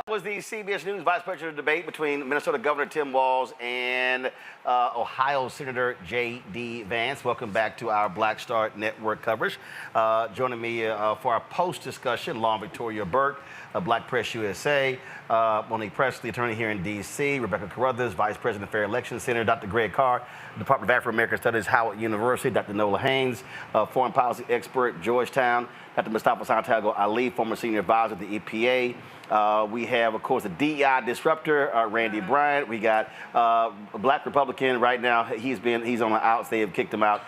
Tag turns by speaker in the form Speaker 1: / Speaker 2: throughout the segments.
Speaker 1: Was the CBS News vice presidential debate between Minnesota Governor Tim Walz and Ohio Senator J.D. Vance. Welcome back to our Black Star Network coverage. Joining me for our post-discussion, Lauren Victoria Burke, Black Press USA, Monique Presley, attorney here in D.C., Rebecca Carruthers, Vice President of Fair Election Center, Dr. Greg Carr, Department of Afro-American Studies, Howard University, Dr. Nola Haynes, foreign policy expert, Georgetown, Dr. Mustafa Santiago Ali, former senior advisor at the EPA. We have, of course, the DEI disruptor, Randy Bryant. We got a Black Republican right now. He's on the outs. They have kicked him out.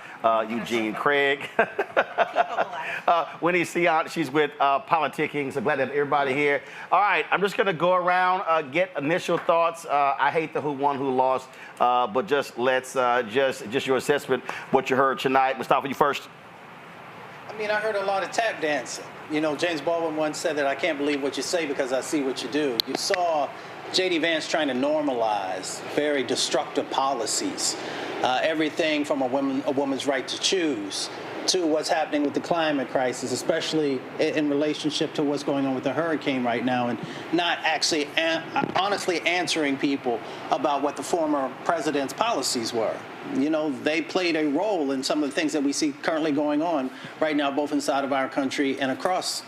Speaker 1: Eugene Craig. Winnie Sion, she's with Politicking. So glad to have everybody here. All right, I'm just going to go around, get initial thoughts. I hate the who won, who lost, but just let's just your assessment, what you heard tonight. Mustafa, you first.
Speaker 2: I mean, I heard a lot of tap dancing. You know, James Baldwin once said that I can't believe what you say because I see what you do. You saw J.D. Vance trying to normalize very destructive policies, everything from a woman's right to choose to what's happening with the climate crisis, especially in relationship to what's going on with the hurricane right now, and not actually honestly answering people about what the former president's policies were. You know, they played a role in some of the things that we see currently going on right now, both inside of our country and across,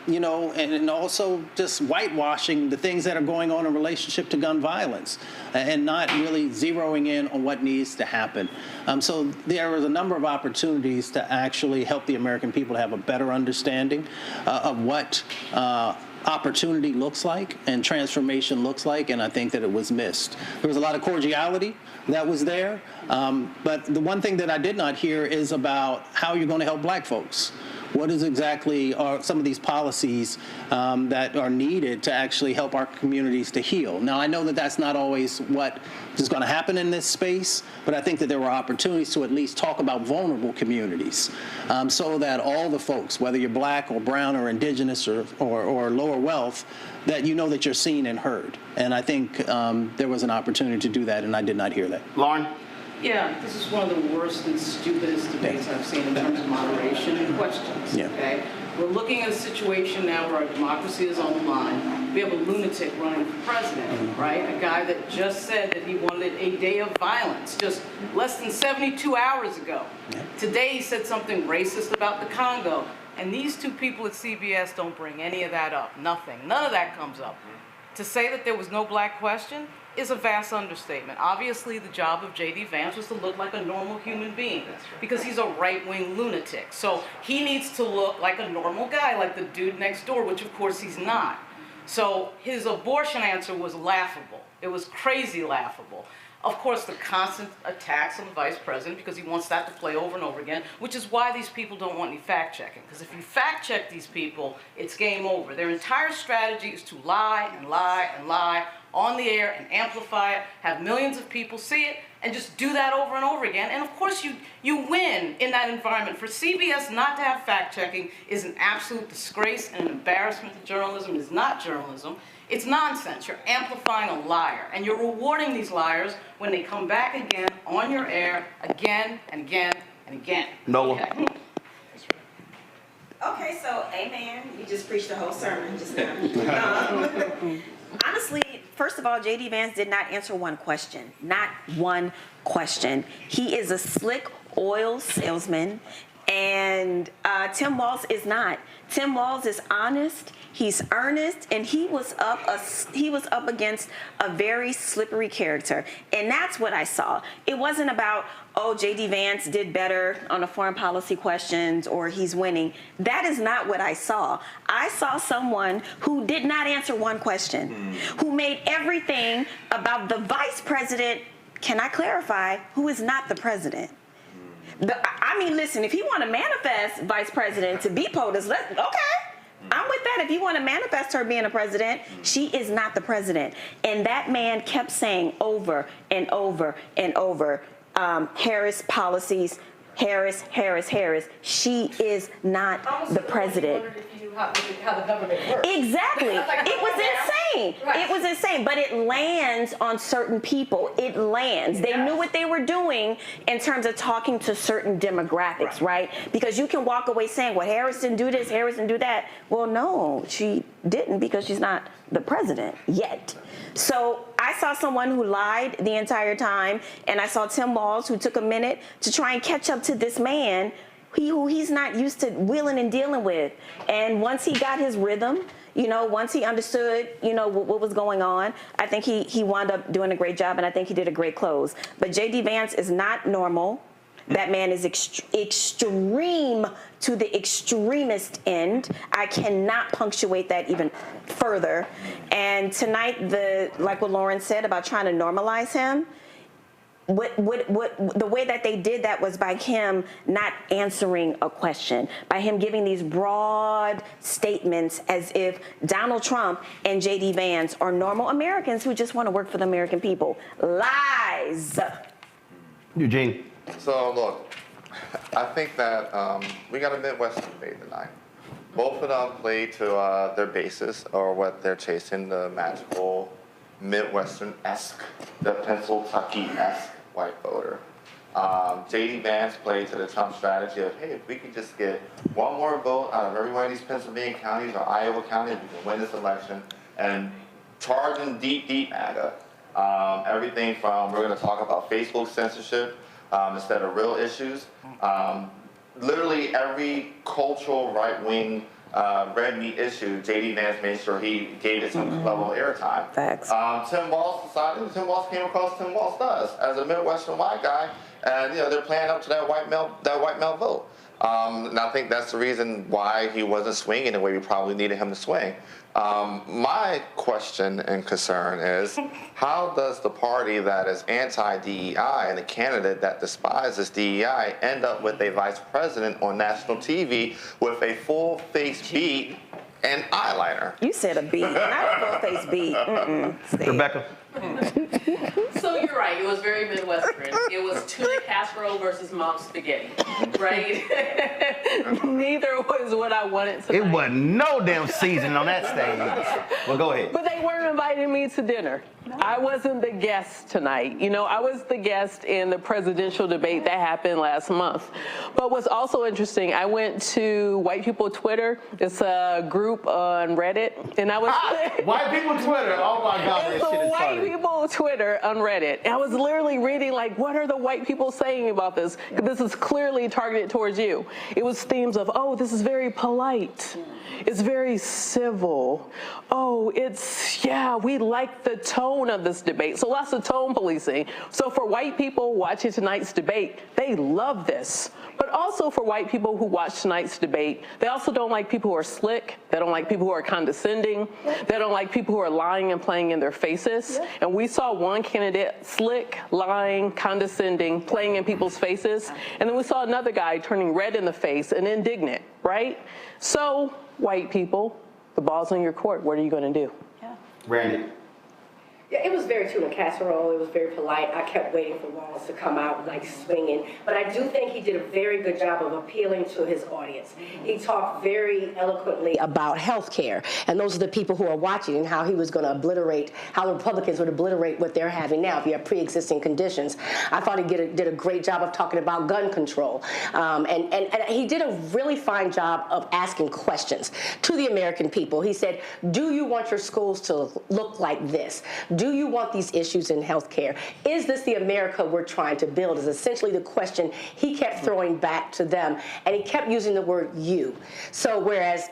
Speaker 2: you know, and also just whitewashing the things that are going on in relationship to gun violence and not really zeroing in on what needs to happen. So there was a number of opportunities to actually help the American people to have a better understanding of what opportunity looks like and transformation looks like, and I think that it was missed. There was a lot of cordiality that was there, but the one thing that I did not hear is about how you're going to help black folks. What is exactly are some of these policies that are needed to actually help our communities to heal? Now, I know that that's not always what is going to happen in this space, but I think that there were opportunities to at least talk about vulnerable communities so that all the folks, whether you're black or brown or indigenous or lower wealth, that you know that you're seen and heard. And I think there was an opportunity to do that, and I did not hear that.
Speaker 1: Lauren?
Speaker 3: Yeah, this is one of the worst and stupidest debates I've seen in terms of moderation and questions, okay? We're looking at a situation now where our democracy is on the line. We have a lunatic running for president, right? A guy that just said that he wanted a day of violence just less than 72 hours ago. Today he said something racist about the Congo. And these two people at CBS don't bring any of that up, nothing. None of that comes up. To say that there was no black question is a vast understatement. Obviously, the job of J.D. Vance was to look like a normal human being because he's a right-wing lunatic. So he needs to look like a normal guy, like the dude next door, which of course he's not. So his abortion answer was laughable. It was crazy laughable. Of course, the constant attacks on the vice president because he wants that to play over and over again, which is why these people don't want any fact-checking. Because if you fact-check these people, it's game over. Their entire strategy is to lie and lie and lie on the air and amplify it, have millions of people see it, and just do that over and over again. And of course, you win in that environment. For CBS not to have fact-checking is an absolute disgrace and an embarrassment to journalism. It is not journalism. It's nonsense. You're amplifying a liar, and you're rewarding these liars when they come back again on your air again and again and again.
Speaker 1: Nola.
Speaker 4: Okay, so amen. You just preached the whole sermon just now. Honestly, first of all, J.D. Vance did not answer one question. Not one question. He is a slick oil salesman, and Tim Walz is not. Tim Walz is honest. He's earnest, and he was up against a very slippery character, and that's what I saw. It wasn't about, oh, J.D. Vance did better on the foreign policy questions or he's winning. That is not what I saw. I saw someone who did not answer one question, who made everything about the vice president, can I clarify, who is not the president. I mean, listen, if you want to manifest vice president to be POTUS, okay. I'm with that. If you want to manifest her being a president, she is not the president. And that man kept saying over and over and over, Harris policies, Harris, Harris, Harris. She is not the president.
Speaker 5: I wondered if you knew how the government works.
Speaker 4: Exactly. It was insane.
Speaker 5: Right.
Speaker 4: It was insane. But it lands on certain people. It lands. They knew what they were doing in terms of talking to certain demographics, right? Because you can walk away saying, well, Harris didn't do this, Harris didn't do that. Well, no, she didn't, because she's not the president yet. So I saw someone who lied the entire time, and I saw Tim Walz, who took a minute to try and catch up to this man who he's not used to wheeling and dealing with. And once he got his rhythm, once he understood, what was going on, I think he wound up doing a great job, and I think he did a great close. But J.D. Vance is not normal. That man is extreme to the extremist end. I cannot punctuate that even further. And tonight, like what Lauren said about trying to normalize him, the way that they did that was by him not answering a question, by him giving these broad statements as if Donald Trump and J.D. Vance are normal Americans who just want to work for the American people. Lies.
Speaker 1: Eugene.
Speaker 6: So look, I think that we got a Midwestern debate tonight. Both of them play to their basis, or what they're chasing, the magical Midwestern-esque, the Pennsylvania-esque white voter. J.D. Vance played to the Trump strategy of, hey, if we could just get one more vote out of every one of these Pennsylvania counties or Iowa counties, we can win this election, and charging deep MAGA. Everything from, we're going to talk about Facebook censorship, instead of real issues. Literally every cultural right-wing red meat issue, J.D. Vance made sure he gave it some level of airtime.
Speaker 4: Facts.
Speaker 6: Tim Walz decided, Tim Walz came across Tim Walz does as a Midwestern white guy, and they're playing up to that white male vote. And I think that's the reason why he wasn't swinging the way we probably needed him to swing. My question and concern is, how does the party that is anti-DEI and the candidate that despises DEI end up with a vice president on national TV with a full face beat and eyeliner?
Speaker 4: You said a beat, not a full face beat.
Speaker 1: Rebecca.
Speaker 5: So you're right. It was very Midwestern. It was tuna casserole versus mom spaghetti, right? Neither was what I wanted tonight.
Speaker 1: It wasn't no damn seasoning on that stage. Well, go ahead.
Speaker 7: But they weren't inviting me to dinner. I wasn't the guest tonight. I was the guest in the presidential debate that happened last month. But what's also interesting, I went to White People Twitter. It's a group on Reddit, and I was
Speaker 1: White people Twitter. Oh my God,
Speaker 7: it's
Speaker 1: that shit
Speaker 7: the
Speaker 1: is
Speaker 7: White
Speaker 1: funny.
Speaker 7: People Twitter on Reddit. And I was literally reading, like, what are the white people saying about this? This is clearly targeted towards you. It was themes of, oh, this is very polite. It's very civil. Oh, we like the tone of this debate. So lots of tone policing. So for white people watching tonight's debate, they love this. But also for white people who watch tonight's debate, they also don't like people who are slick. They don't like people who are condescending. They don't like people who are lying and playing in their faces. And we saw one candidate slick, lying, condescending, playing in people's faces. And then we saw another guy turning red in the face and indignant, right? So, white people, the ball's in your court. What are you going to do?
Speaker 1: Randy.
Speaker 8: Yeah, it was very tuna casserole. It was very polite. I kept waiting for Walz to come out like swinging. But I do think he did a very good job of appealing to his audience. He talked very eloquently about health care. And those are the people who are watching, and how he was going to obliterate, how the Republicans would obliterate what they're having now if you have pre-existing conditions. I thought he did a great job of talking about gun control. And he did a really fine job of asking questions to the American people. He said, do you want your schools to look like this? Do you want these issues in healthcare? Is this the America we're trying to build? Is essentially the question he kept throwing back to them, and he kept using the word you. So whereas,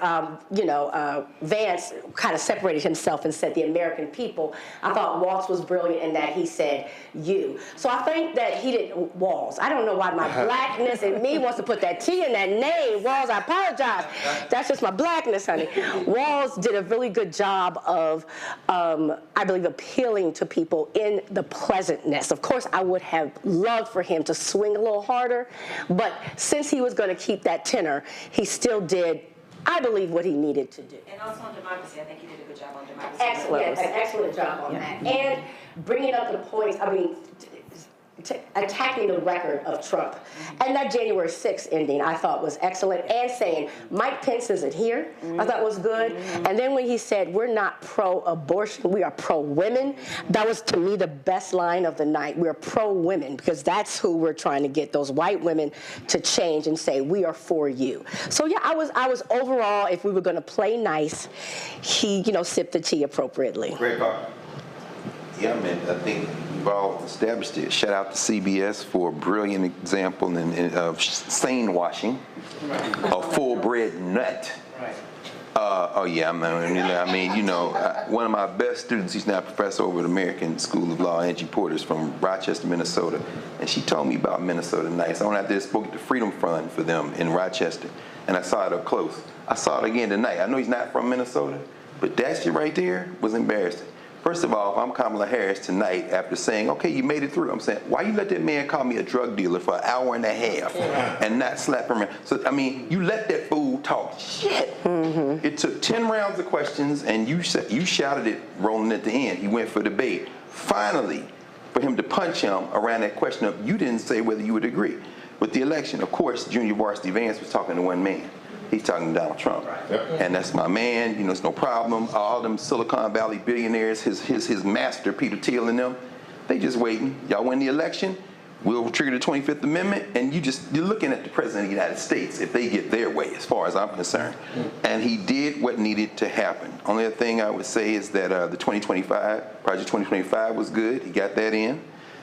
Speaker 8: Vance kind of separated himself and said the American people, I thought Walz was brilliant in that he said you. So I think that he did, Walz. I don't know why my blackness in me wants to put that T in that name. Walz, I apologize. That's just my blackness, honey. Walz did a really good job of, I believe, appealing to people in the pleasantness. Of course, I would have loved for him to swing a little harder, but since he was going to keep that tenor, he still did, I believe, what he needed to do.
Speaker 4: And also on democracy, I think he did a good job on democracy.
Speaker 8: Excellent, an excellent job on that. And bringing up the points, attacking the record of Trump. And that January 6th ending I thought was excellent, and saying Mike Pence isn't here, I thought was good. And then when he said we're not pro-abortion, we are pro-women, that was to me the best line of the night. We're pro-women, because that's who we're trying to get, those white women to change and say we are for you. So yeah, I was overall, if we were going to play nice, he sipped the tea appropriately.
Speaker 1: Great part.
Speaker 9: Yeah, man, I think we've all established it. Shout out to CBS for a brilliant example of sane washing, a full-bred nut. Oh yeah, I mean, one of my best students, he's now a professor over at American School of Law, Angie Porter's from Rochester, Minnesota, and she told me about Minnesota nice. I went out there and spoke at the Freedom Fund for them in Rochester, and I saw it up close. I saw it again tonight. I know he's not from Minnesota, but that shit right there was embarrassing. First of all, if I'm Kamala Harris tonight after saying, okay, you made it through, I'm saying, why you let that man call me a drug dealer for an hour and a half and not slap him around? So, I mean, you let that fool talk shit. It took 10 rounds of questions, and you shouted it rolling at the end. He went for debate. Finally, for him to punch him around that question of, you didn't say whether you would agree with the election. Of course, Junior Varsity Vance was talking to one man. He's talking to Donald Trump. And that's my man, it's no problem. All them Silicon Valley billionaires, his master, Peter Thiel and them, they just waiting. Y'all win the election, we'll trigger the 25th Amendment, and you're looking at the President of the United States if they get their way, as far as I'm concerned. And he did what needed to happen. Only other thing I would say is that the Project 2025 was good. He got that in.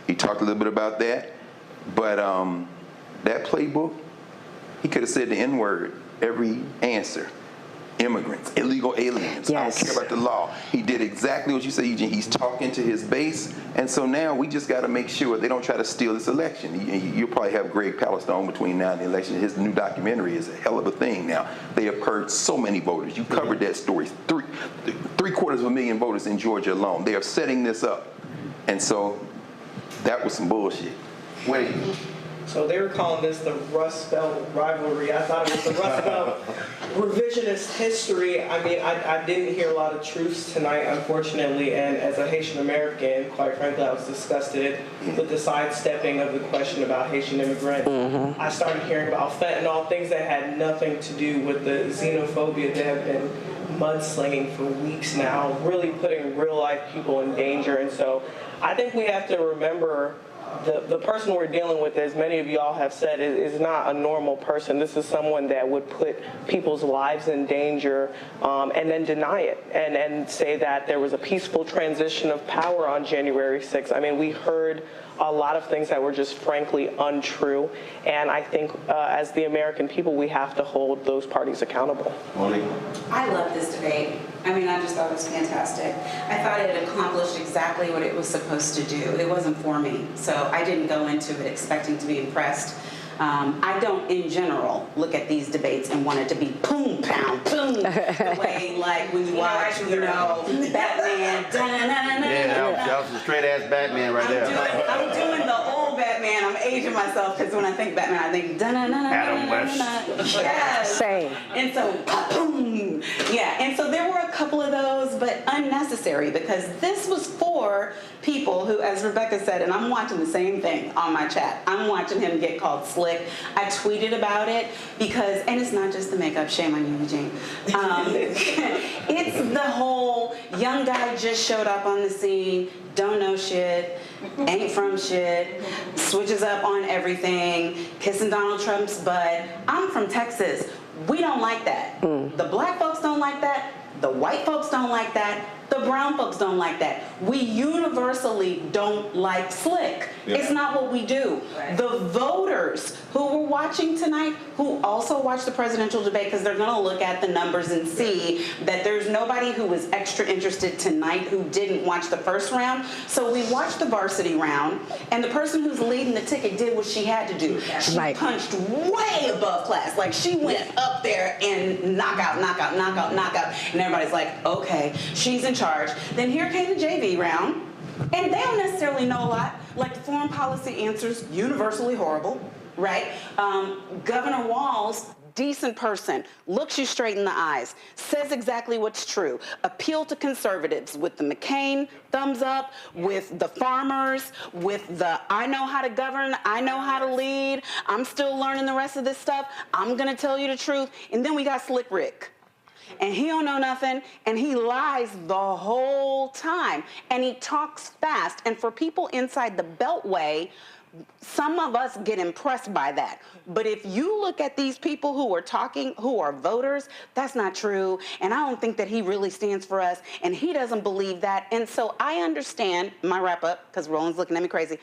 Speaker 9: He talked a little bit about that. But that playbook, he could have said the N-word every answer. Immigrants, illegal aliens.
Speaker 8: Yes.
Speaker 9: I don't care about the law. He did exactly what you say, Eugene. He's talking to his base, and so now we just got to make sure they don't try to steal this election. You'll probably have Greg Palestone between now and the election. His new documentary is a hell of a thing now. They have heard so many voters. You covered that story. 750,000 voters in Georgia alone. They are setting this up, and so that was some bullshit. Wait.
Speaker 10: So they were calling this the Rust Belt rivalry. I thought it was the Rust Belt revisionist history. I mean, I didn't hear a lot of truths tonight, unfortunately, and as a Haitian American, quite frankly, I was disgusted with the sidestepping of the question about Haitian immigrants. I started hearing about fentanyl, things that had nothing to do with the xenophobia that have been mudslinging for weeks now, really putting real life people in danger. And so I think we have to remember the person we're dealing with, as many of y'all have said, is not a normal person. This is someone that would put people's lives in danger and then deny it and say that there was a peaceful transition of power on January 6th. I mean, we heard a lot of things that were just frankly untrue. And I think as the American people, we have to hold those parties accountable.
Speaker 4: I love this debate. I mean, I just thought it was fantastic. I thought it accomplished exactly what it was supposed to do. It wasn't for me, so I didn't go into it expecting to be impressed. I don't, in general, look at these debates and want it to be boom, pound, boom, the way, like, when you watch, Batman, da-na-na-na-na.
Speaker 1: Yeah, that was a straight-ass Batman right there.
Speaker 4: I'm doing the old Batman. I'm aging myself, because when I think Batman, I think da-na-na-na-na-na-na.
Speaker 1: Adam West.
Speaker 4: Yes.
Speaker 8: Same.
Speaker 4: And so, boom. Yeah, and so there were a couple of those, but unnecessary, because this was for people who, as Rebecca said, and I'm watching the same thing on my chat, I'm watching him get called slick. I tweeted about it because, and it's not just the makeup, shame on you, Eugene. It's the whole young guy just showed up on the scene, don't know shit, ain't from shit, switches up on everything, kissing Donald Trump's butt. I'm from Texas. We don't like that. The black folks don't like that. The white folks don't like that. The brown folks don't like that. We universally don't like slick. Yeah. It's not what we do. Right. The voters who were watching tonight, who also watched the presidential debate, because they're going to look at the numbers and see that there's nobody who was extra interested tonight who didn't watch the first round. So we watched the varsity round, and the person who's leading the ticket did what she had to do. She punched way above class. Like, she went up there and knockout, knockout, knockout, knockout. And everybody's like, okay, she's in charge. Then here came the JV round, and they don't necessarily know a lot. Like, the foreign policy answers, universally horrible, right? Governor Walz
Speaker 11: decent person, looks you straight in the eyes, says exactly what's true, appeal to conservatives with the McCain thumbs up, with the farmers, with the I know how to govern, I know how to lead, I'm still learning the rest of this stuff, I'm gonna tell you the truth. And then we got Slick Rick. And he don't know nothing, and he lies the whole time, and he talks fast. And for people inside the Beltway, some of us get impressed by that. But if you look at these people who are talking, who are voters, that's not true. And I don't think that he really stands for us, and he doesn't believe that. And so I understand, my wrap up, because Roland's looking at me crazy.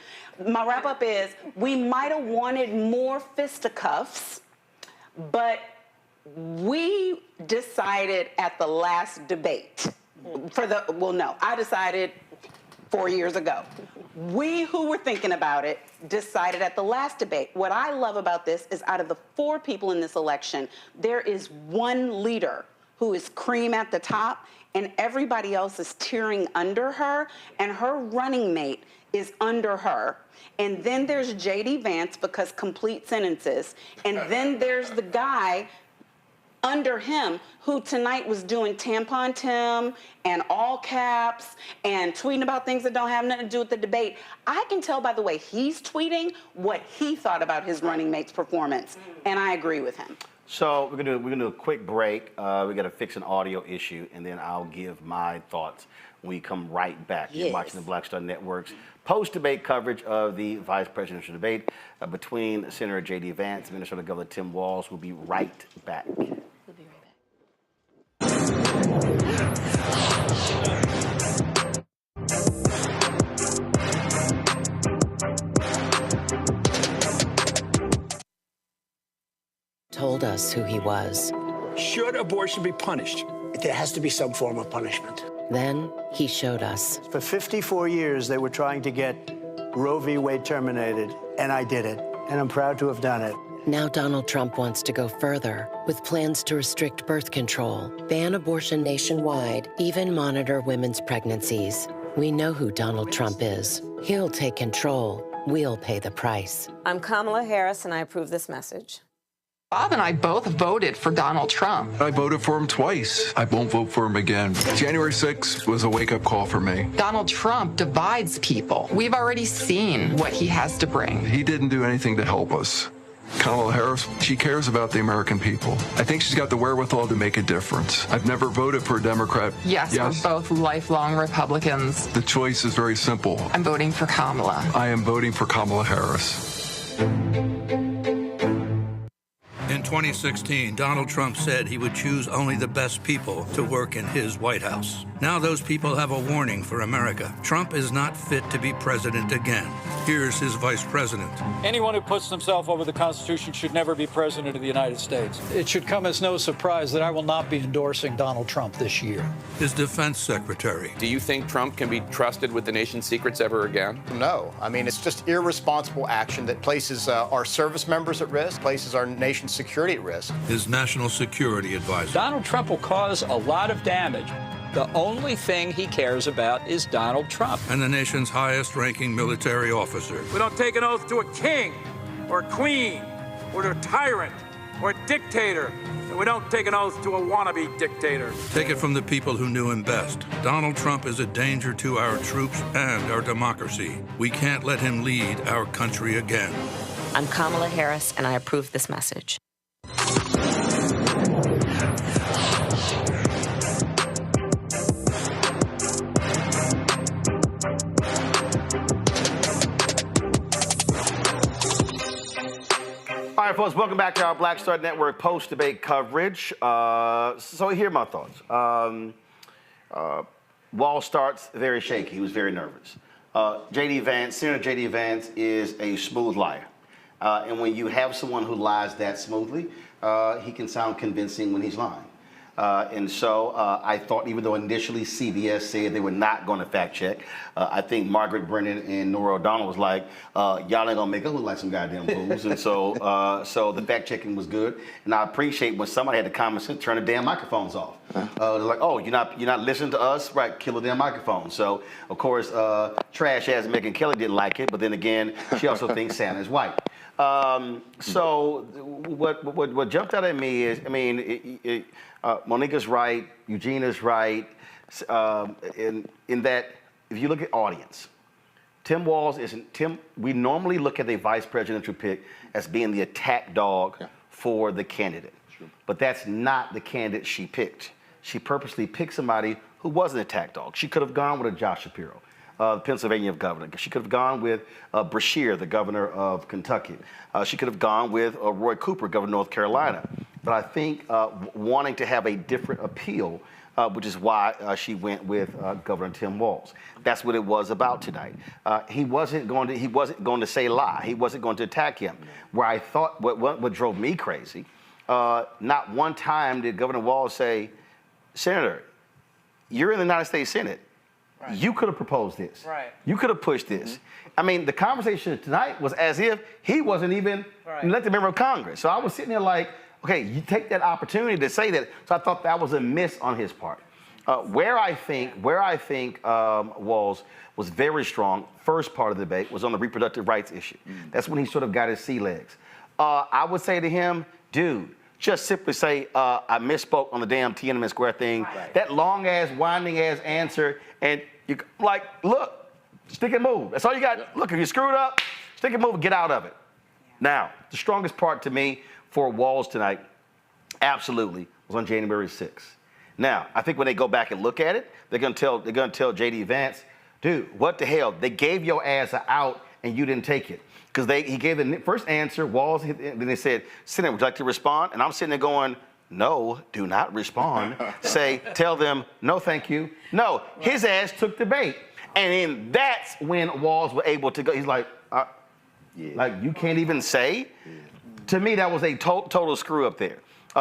Speaker 11: My wrap up is, we might have wanted more fisticuffs, but we decided at the last debate, I decided 4 years ago. We who were thinking about it decided at the last debate. What I love about this is out of the 4 people in this election, there is one leader who is cream at the top, and everybody else is tearing under her, and her running mate is under her. And then there's J.D. Vance, because complete sentences. And then there's the guy under him, who tonight was doing Tampon Tim and all caps and tweeting about things that don't have nothing to do with the debate. I can tell by the way he's tweeting what he thought about his running mate's performance, and I agree with him.
Speaker 1: So we're gonna do a quick break. We gotta fix an audio issue, and then I'll give my thoughts when we come right back. You're watching the Black Star Network's post-debate coverage of the vice presidential debate between Senator J.D. Vance and Minnesota Governor Tim Walz. We'll be right back.
Speaker 12: Told us who he was.
Speaker 13: Should abortion be punished? There has to be some form of punishment.
Speaker 12: Then he showed us.
Speaker 14: For 54 years, they were trying to get Roe v. Wade terminated, and I did it, and I'm proud to have done it.
Speaker 12: Now Donald Trump wants to go further with plans to restrict birth control, ban abortion nationwide, even monitor women's pregnancies. We know who Donald Trump is. He'll take control. We'll pay the price.
Speaker 15: I'm Kamala Harris, and I approve this message.
Speaker 16: Bob and I both voted for Donald Trump.
Speaker 17: I voted for him twice. I won't vote for him again. January 6th was a wake-up call for me.
Speaker 16: Donald Trump divides people. We've already seen what he has to bring.
Speaker 17: He didn't do anything to help us. Kamala Harris, she cares about the American people. I think she's got the wherewithal to make a difference. I've never voted for a Democrat.
Speaker 16: Yes, we're both lifelong Republicans.
Speaker 17: The choice is very simple.
Speaker 16: I'm voting for Kamala.
Speaker 17: I am voting for Kamala Harris.
Speaker 18: In 2016, Donald Trump said he would choose only the best people to work in his White House. Now those people have a warning for America. Trump is not fit to be president again. Here's his vice president.
Speaker 19: Anyone who puts themselves over the Constitution should never be president of the United States. It should come as no surprise that I will not be endorsing Donald Trump this year.
Speaker 18: His defense secretary.
Speaker 20: Do you think Trump can be trusted with the nation's secrets ever again?
Speaker 21: No. I mean, it's just irresponsible action that places our service members at risk, places our nation's security at risk.
Speaker 18: His national security advisor.
Speaker 19: Donald Trump will cause a lot of damage. The only thing he cares about is Donald Trump.
Speaker 18: And the nation's highest-ranking military officer.
Speaker 19: We don't take an oath to a king or a queen or to a tyrant or a dictator. And we don't take an oath to a wannabe dictator.
Speaker 18: Take it from the people who knew him best. Donald Trump is a danger to our troops and our democracy. We can't let him lead our country again.
Speaker 15: I'm Kamala Harris, and I approve this message.
Speaker 1: All right, folks, welcome back to our Black Star Network post-debate coverage. So here are my thoughts. Walz starts very shaky. He was very nervous. J.D. Vance, Senator J.D. Vance is a smooth liar. And when you have someone who lies that smoothly, he can sound convincing when he's lying. And so I thought, even though initially CBS said they were not going to fact check, I think Margaret Brennan and Nora O'Donnell was like, y'all ain't gonna make us look like some goddamn fools. And so so the fact checking was good. And I appreciate when somebody had the common sense to turn the damn microphones off. They're like, oh, you're not listening to us, right? Kill the damn microphone. So of course, trash ass Megyn Kelly didn't like it, but then again, she also thinks Santa's white. So what jumped out at me is, I mean, Monica's right, Eugenia's right, in that if you look at audience, Tim Walz isn't Tim. We normally look at the vice presidential pick as being the attack dog for the candidate, but that's not the candidate she picked. She purposely picked somebody who was an attack dog. She could have gone with a Josh Shapiro, the Pennsylvania governor. She could have gone with Brashear, the governor of Kentucky. She could have gone with Roy Cooper, governor of North Carolina. But I think wanting to have a different appeal, which is why she went with Governor Tim Walz. That's what it was about tonight. He wasn't going to say lie. He wasn't going to attack him. Where I thought what drove me crazy, not one time did Governor Walz say, Senator, you're in the United States Senate. Right. You could have proposed this. Right. You could have pushed this. I mean, the conversation tonight was as if he wasn't even an elected member of Congress. So I was sitting there like, okay, you take that opportunity to say that. So I thought that was a miss on his part. Where I think Walz was very strong, first part of the debate, was on the reproductive rights issue. That's when he sort of got his sea legs. I would say to him, dude, just simply say, I misspoke on the damn Tiananmen Square thing. Right. That long-ass, winding-ass answer, and you like, look, stick and move. That's all you got. Look, if you screwed up, stick and move and get out of it. Now, the strongest part to me for Walz tonight, absolutely, was on January 6th. Now, I think when they go back and look at it, they're gonna tell J.D. Vance, dude, what the hell? They gave your ass an out and you didn't take it. Because he gave the first answer, Walz, then they said, Senator, would you like to respond? And I'm sitting there going, no, do not respond. Tell them, no, thank you. No, his ass took the bait. And then that's when Walz was able to go. He's like, like you can't even say? To me, that was a total screw up there.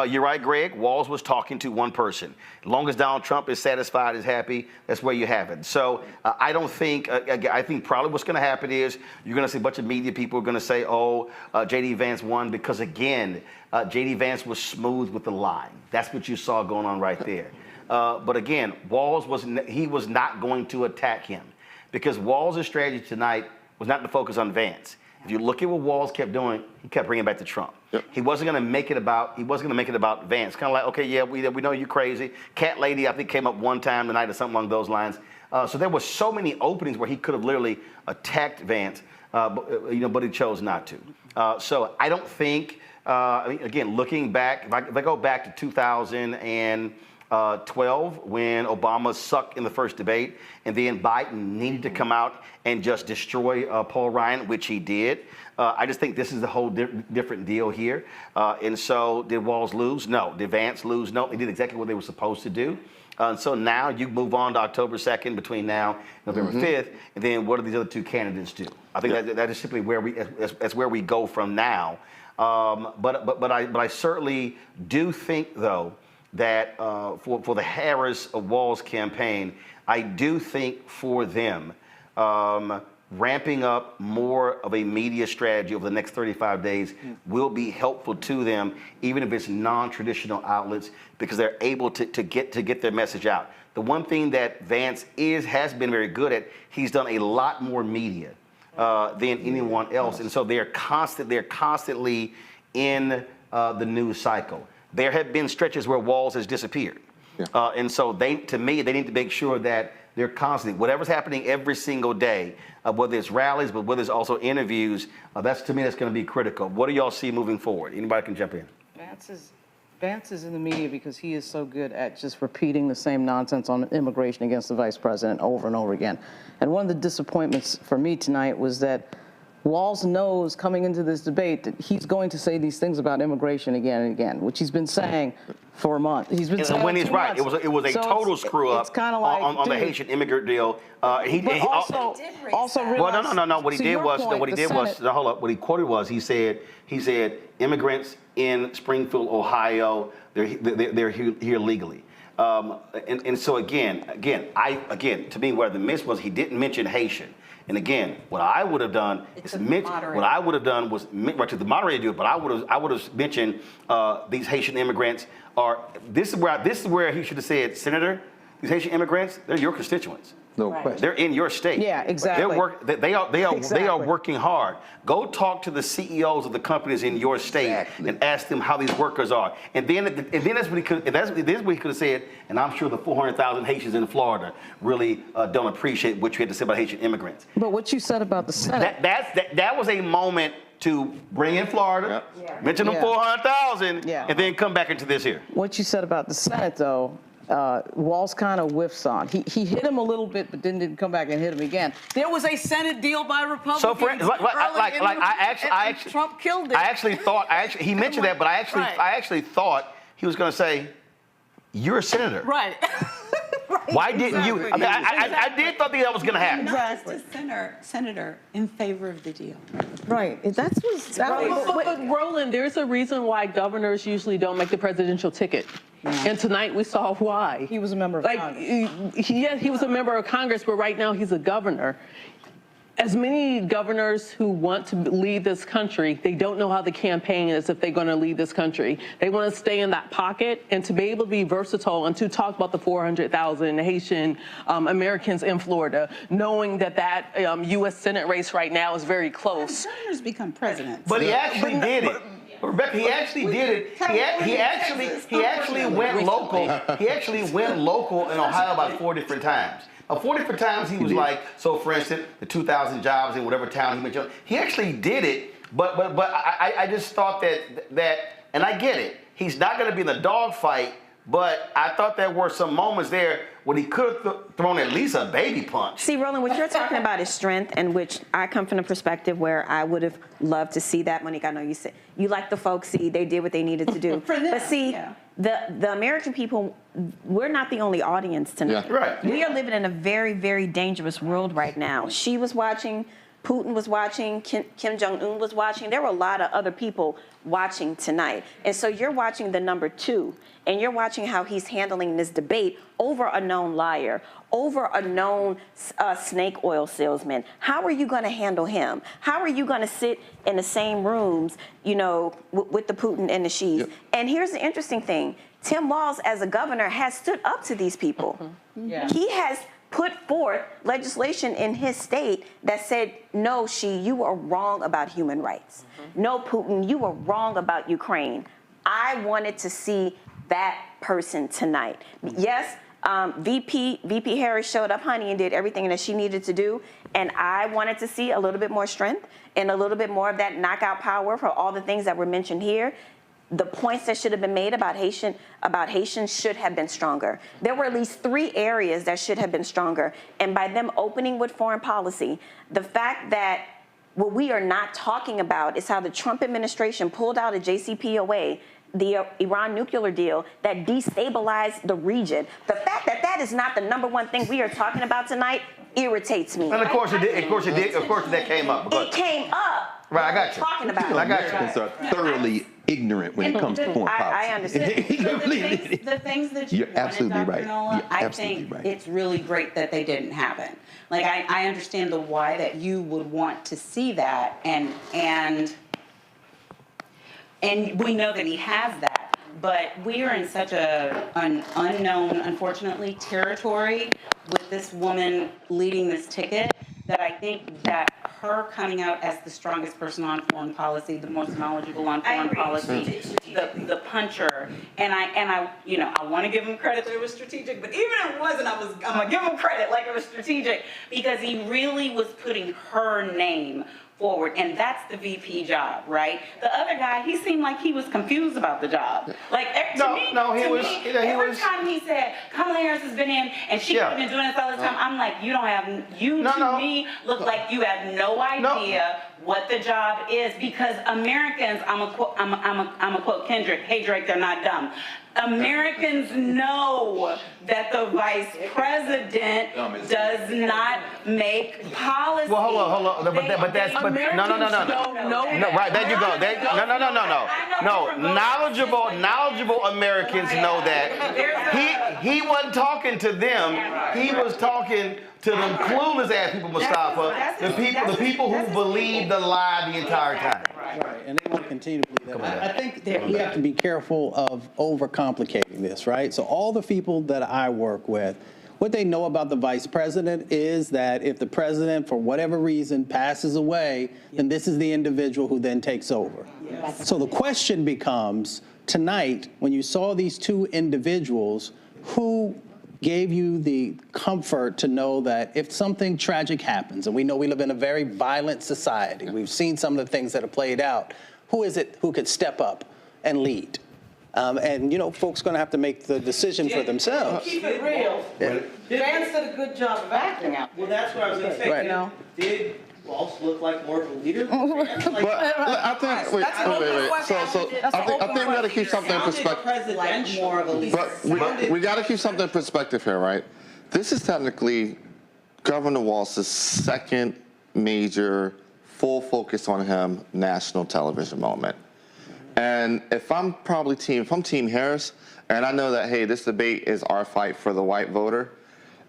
Speaker 1: You're right, Greg. Walz was talking to one person. As long as Donald Trump is satisfied, is happy, that's where you have it. So I don't think, I think probably what's going to happen is you're going to see a bunch of media people are going to say, oh, J.D. Vance won because, again, J.D. Vance was smooth with the line. That's what you saw going on right there. But again, Walz was not going to attack him because Walz's strategy tonight was not to focus on Vance. If you look at what Walz kept doing, he kept bringing it back to Trump. Yep. He wasn't going to make it about Vance. Kind of like, okay, yeah, we know you're crazy. Cat Lady, I think, came up one time tonight or something along those lines. So there were so many openings where he could have literally attacked Vance, but he chose not to. So I don't think, again, looking back, if I go back to 2012 when Obama sucked in the first debate, and then Biden needed to come out and just destroy Paul Ryan, which he did. I just think this is a whole different deal here. And so did Walz lose? No. Did Vance lose? No. They did exactly what they were supposed to do. And so now you move on to October 2nd between now and November 5th, and then what do these other two candidates do? I think that is simply where that's where we go from now. But I certainly do think, though, that for the Harris-Walz campaign, I do think for them, ramping up more of a media strategy over the next 35 days will be helpful to them, even if it's non-traditional outlets, because they're able to get their message out. The one thing that Vance has been very good at, he's done a lot more media than anyone else, and so they're constantly in the news cycle. There have been stretches where Walz has disappeared. Yeah. And so to me, they need to make sure that they're constantly, whatever's happening every single day, whether it's rallies, but whether it's also interviews, to me, that's going to be critical. What do y'all see moving forward? Anybody can jump in.
Speaker 2: Vance is in the media because he is so good at just repeating the same nonsense on immigration against the vice president over and over again. And one of the disappointments for me tonight was that Walz knows coming into this debate that he's going to say these things about immigration again and again, which he's been saying for a month. He's been saying
Speaker 1: when he's
Speaker 2: 2
Speaker 1: right,
Speaker 2: months.
Speaker 1: it was a
Speaker 2: So
Speaker 1: total screw up
Speaker 2: it's kind of like,
Speaker 1: on the
Speaker 2: dude,
Speaker 1: Haitian immigrant deal.
Speaker 2: also realize,
Speaker 1: no. What he
Speaker 2: to
Speaker 1: did
Speaker 2: your
Speaker 1: was,
Speaker 2: point,
Speaker 1: what he
Speaker 2: the
Speaker 1: did was,
Speaker 2: Senate-
Speaker 1: hold up. What he quoted was, he said immigrants in Springfield, Ohio, they're here legally. And so again, to me, where the miss was, he didn't mention Haitian. And again, what I would have done is right to the moderator do it, but I would have mentioned these Haitian immigrants are. This is where he should have said, Senator, these Haitian immigrants, they're your constituents.
Speaker 9: No question.
Speaker 1: They're in your state.
Speaker 2: Yeah, exactly.
Speaker 1: They are working hard. Go talk to the CEOs of the companies in your state and ask them how these workers are. And then that's what he could. That's what he could have said. And I'm sure the 400,000 Haitians in Florida really don't appreciate what you had to say about Haitian immigrants.
Speaker 2: But what you said about the Senate.
Speaker 1: That was a moment to bring in Florida, mention them 400,000, and then come back into this here.
Speaker 2: What you said about the Senate, though, Walz kind of whiffs on. He hit him a little bit, but then didn't come back and hit him again. There was a Senate deal by Republicans.
Speaker 1: So,
Speaker 2: Trump killed it.
Speaker 1: I actually thought he mentioned that, but I actually thought he was going to say, "You're a senator."
Speaker 2: Right.
Speaker 1: Why didn't you? I mean, I did thought that was going to happen.
Speaker 3: Exactly. Not just a senator in favor of the deal.
Speaker 2: Right.
Speaker 7: But Roland, there's a reason why governors usually don't make the presidential ticket. And tonight we saw why.
Speaker 2: He was a member of Congress.
Speaker 7: He was a member of Congress, but right now he's a governor. As many governors who want to lead this country, they don't know how the campaign is if they're going to lead this country. They want to stay in that pocket, and to be able to be versatile and to talk about the 400,000 Haitian Americans in Florida, knowing that U.S. Senate race right now is very close.
Speaker 3: Governors become presidents.
Speaker 1: But he actually did it. Rebecca, he actually did it. He actually went local. He actually went local in Ohio about 4 different times. 4 different times he was like, so for instance, the 2,000 jobs in whatever town he mentioned. He actually did it, but I just thought that, and I get it. He's not going to be in the dogfight, but I thought there were some moments there when he could have thrown at least a baby punch.
Speaker 4: See, Roland, what you're talking about is strength, and which I come from a perspective where I would have loved to see that. Monique, I know you said you like the folks. See, they did what they needed to do. But see, the American people, we're not the only audience tonight.
Speaker 1: Yeah. Right.
Speaker 4: We are living in a very, very dangerous world right now. She was watching. Putin was watching, Kim Jong-un was watching. There were a lot of other people watching tonight. And so you're watching the number 2, and you're watching how he's handling this debate over a known liar, over a known snake oil salesman. How are you going to handle him? How are you going to sit in the same rooms, with the Putin and the Xi's? Yep. And here's the interesting thing. Tim Walz, as a governor, has stood up to these people. Yeah. He has put forth legislation in his state that said, no, Xi, you are wrong about human rights. No, Putin, you are wrong about Ukraine. I wanted to see that person tonight. Yes, VP Harris showed up, honey, and did everything that she needed to do. And I wanted to see a little bit more strength and a little bit more of that knockout power for all the things that were mentioned here. The points that should have been made about Haitians should have been stronger. There were at least 3 areas that should have been stronger. And by them opening with foreign policy, the fact that what we are not talking about is how the Trump administration pulled out of JCPOA, the Iran nuclear deal that destabilized the region. The fact that that is not the #1 thing we are talking about tonight irritates me.
Speaker 1: And of course it did. Of course that came up.
Speaker 4: It came up.
Speaker 1: Right, I got you.
Speaker 4: Talking about it.
Speaker 1: I got you.
Speaker 9: Americans are thoroughly ignorant when it comes to foreign policy.
Speaker 4: I understand.
Speaker 3: The things that you
Speaker 9: You're absolutely right.
Speaker 3: I think it's really great that they didn't happen. Like I understand the why that you would want to see that, and we know that he has that. But we are in such an unknown, unfortunately, territory with this woman leading this ticket that I think that her coming out as the strongest person on foreign policy, the most knowledgeable on foreign policy, the puncher, and I want to give him credit that it was strategic, but even if it wasn't, I'm gonna give him credit like it was strategic because he really was putting her name forward, and that's the VP job, right? The other guy, he seemed like he was confused about the job. Like every time he said Kamala Harris has been in and she could have been doing this all the time, I'm like, you don't have to me look like you have no idea what the job is, because Americans, I'm a quote Kendrick, hey Drake, they're not dumb. Americans know that the vice president does not make policy.
Speaker 1: Well, hold on. No, right, there you go. No. Knowledgeable Americans know that. He wasn't talking to them. He was talking to them clueless ass people, Mustafa. The people who believe the lie the entire time.
Speaker 6: Right, and they want to continue to believe that. I think that we have to be careful of overcomplicating this, right? So all the people that I work with, what they know about the vice president is that if the president, for whatever reason, passes away, then this is the individual who then takes over. Yes. So the question becomes, tonight, when you saw these two individuals, who gave you the comfort to know that if something tragic happens, and we know we live in a very violent society, we've seen some of the things that have played out, who is it who could step up and lead? And, folks are going to have to make the decision for themselves.
Speaker 2: Keep it real. Vance did a good job of acting out.
Speaker 10: Well, that's what I was going to say.
Speaker 6: Right.
Speaker 10: Did Walz look like more of a leader?
Speaker 22: But I think, wait. So I think we got to keep something in perspective. But we got to keep something in perspective here, right? This is technically Governor Walz's second major full focus on him national television moment. And if I'm Team Harris, and I know that, hey, this debate is our fight for the white voter,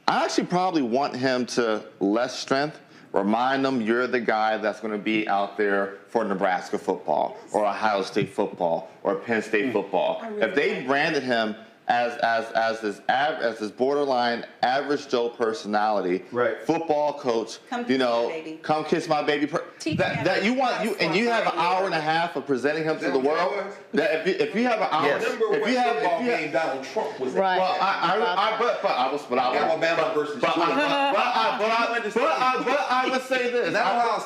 Speaker 22: I actually probably want him to less strength, remind them you're the guy that's going to be out there for Nebraska football or Ohio State football or Penn State football. If they branded him as this borderline average Joe personality, football coach, come kiss my baby. That you have an hour and a half of presenting him to the world. That if you have an hour, if you have
Speaker 23: Donald Trump was
Speaker 22: right. Well, I would say this. I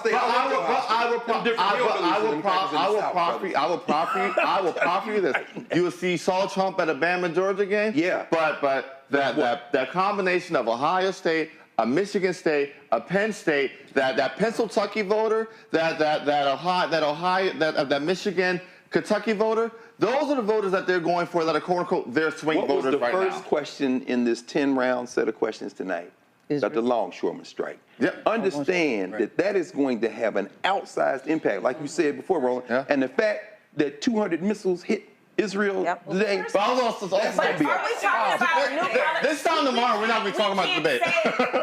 Speaker 22: will proffer you this. You will saw Trump at a Bama Georgia game. Yeah. But that combination of Ohio State, a Michigan State, a Penn State, that Pennsylvania voter, that Michigan, Kentucky voter, those are the voters that they're going for that are quote unquote their swing voters right now.
Speaker 9: What was the first question in this 10-round set of questions tonight? About the longshoreman strike. Yep. Understand that is going to have an outsized impact, like you said before, Roland. Yeah. And the fact that 200 missiles hit Israel today.
Speaker 22: This time tomorrow, we're not going to be talking about debate.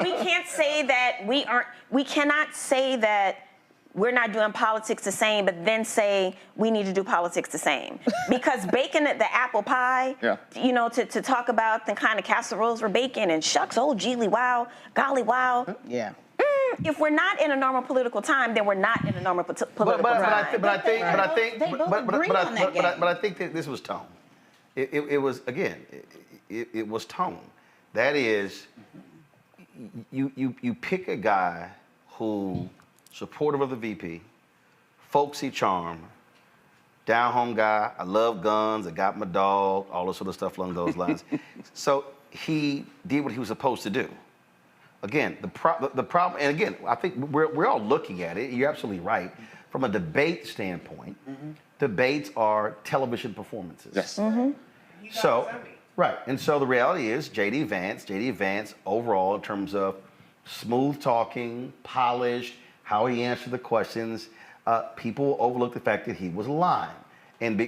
Speaker 4: We can't say that we cannot say that we're not doing politics the same, but then say we need to do politics the same. Because baking the apple pie, to talk about the kind of casseroles we're baking and shucks, oh, geely, wow, golly, wow.
Speaker 2: Yeah.
Speaker 4: If we're not in a normal political time, then we're not in a normal political time.
Speaker 1: But I think that this was tone. It was, again, it was tone. That is, you pick a guy who supportive of the VP, folksy charm, down-home guy, I love guns, I got my dog, all this sort of stuff along those lines. So he did what he was supposed to do. Again, the problem, and again, I think we're all looking at it, you're absolutely right. From a debate standpoint, debates are television performances. Yes. So, and so the reality is J.D. Vance overall in terms of smooth talking, polished, how he answered the questions, people overlooked the fact that he was lying. And I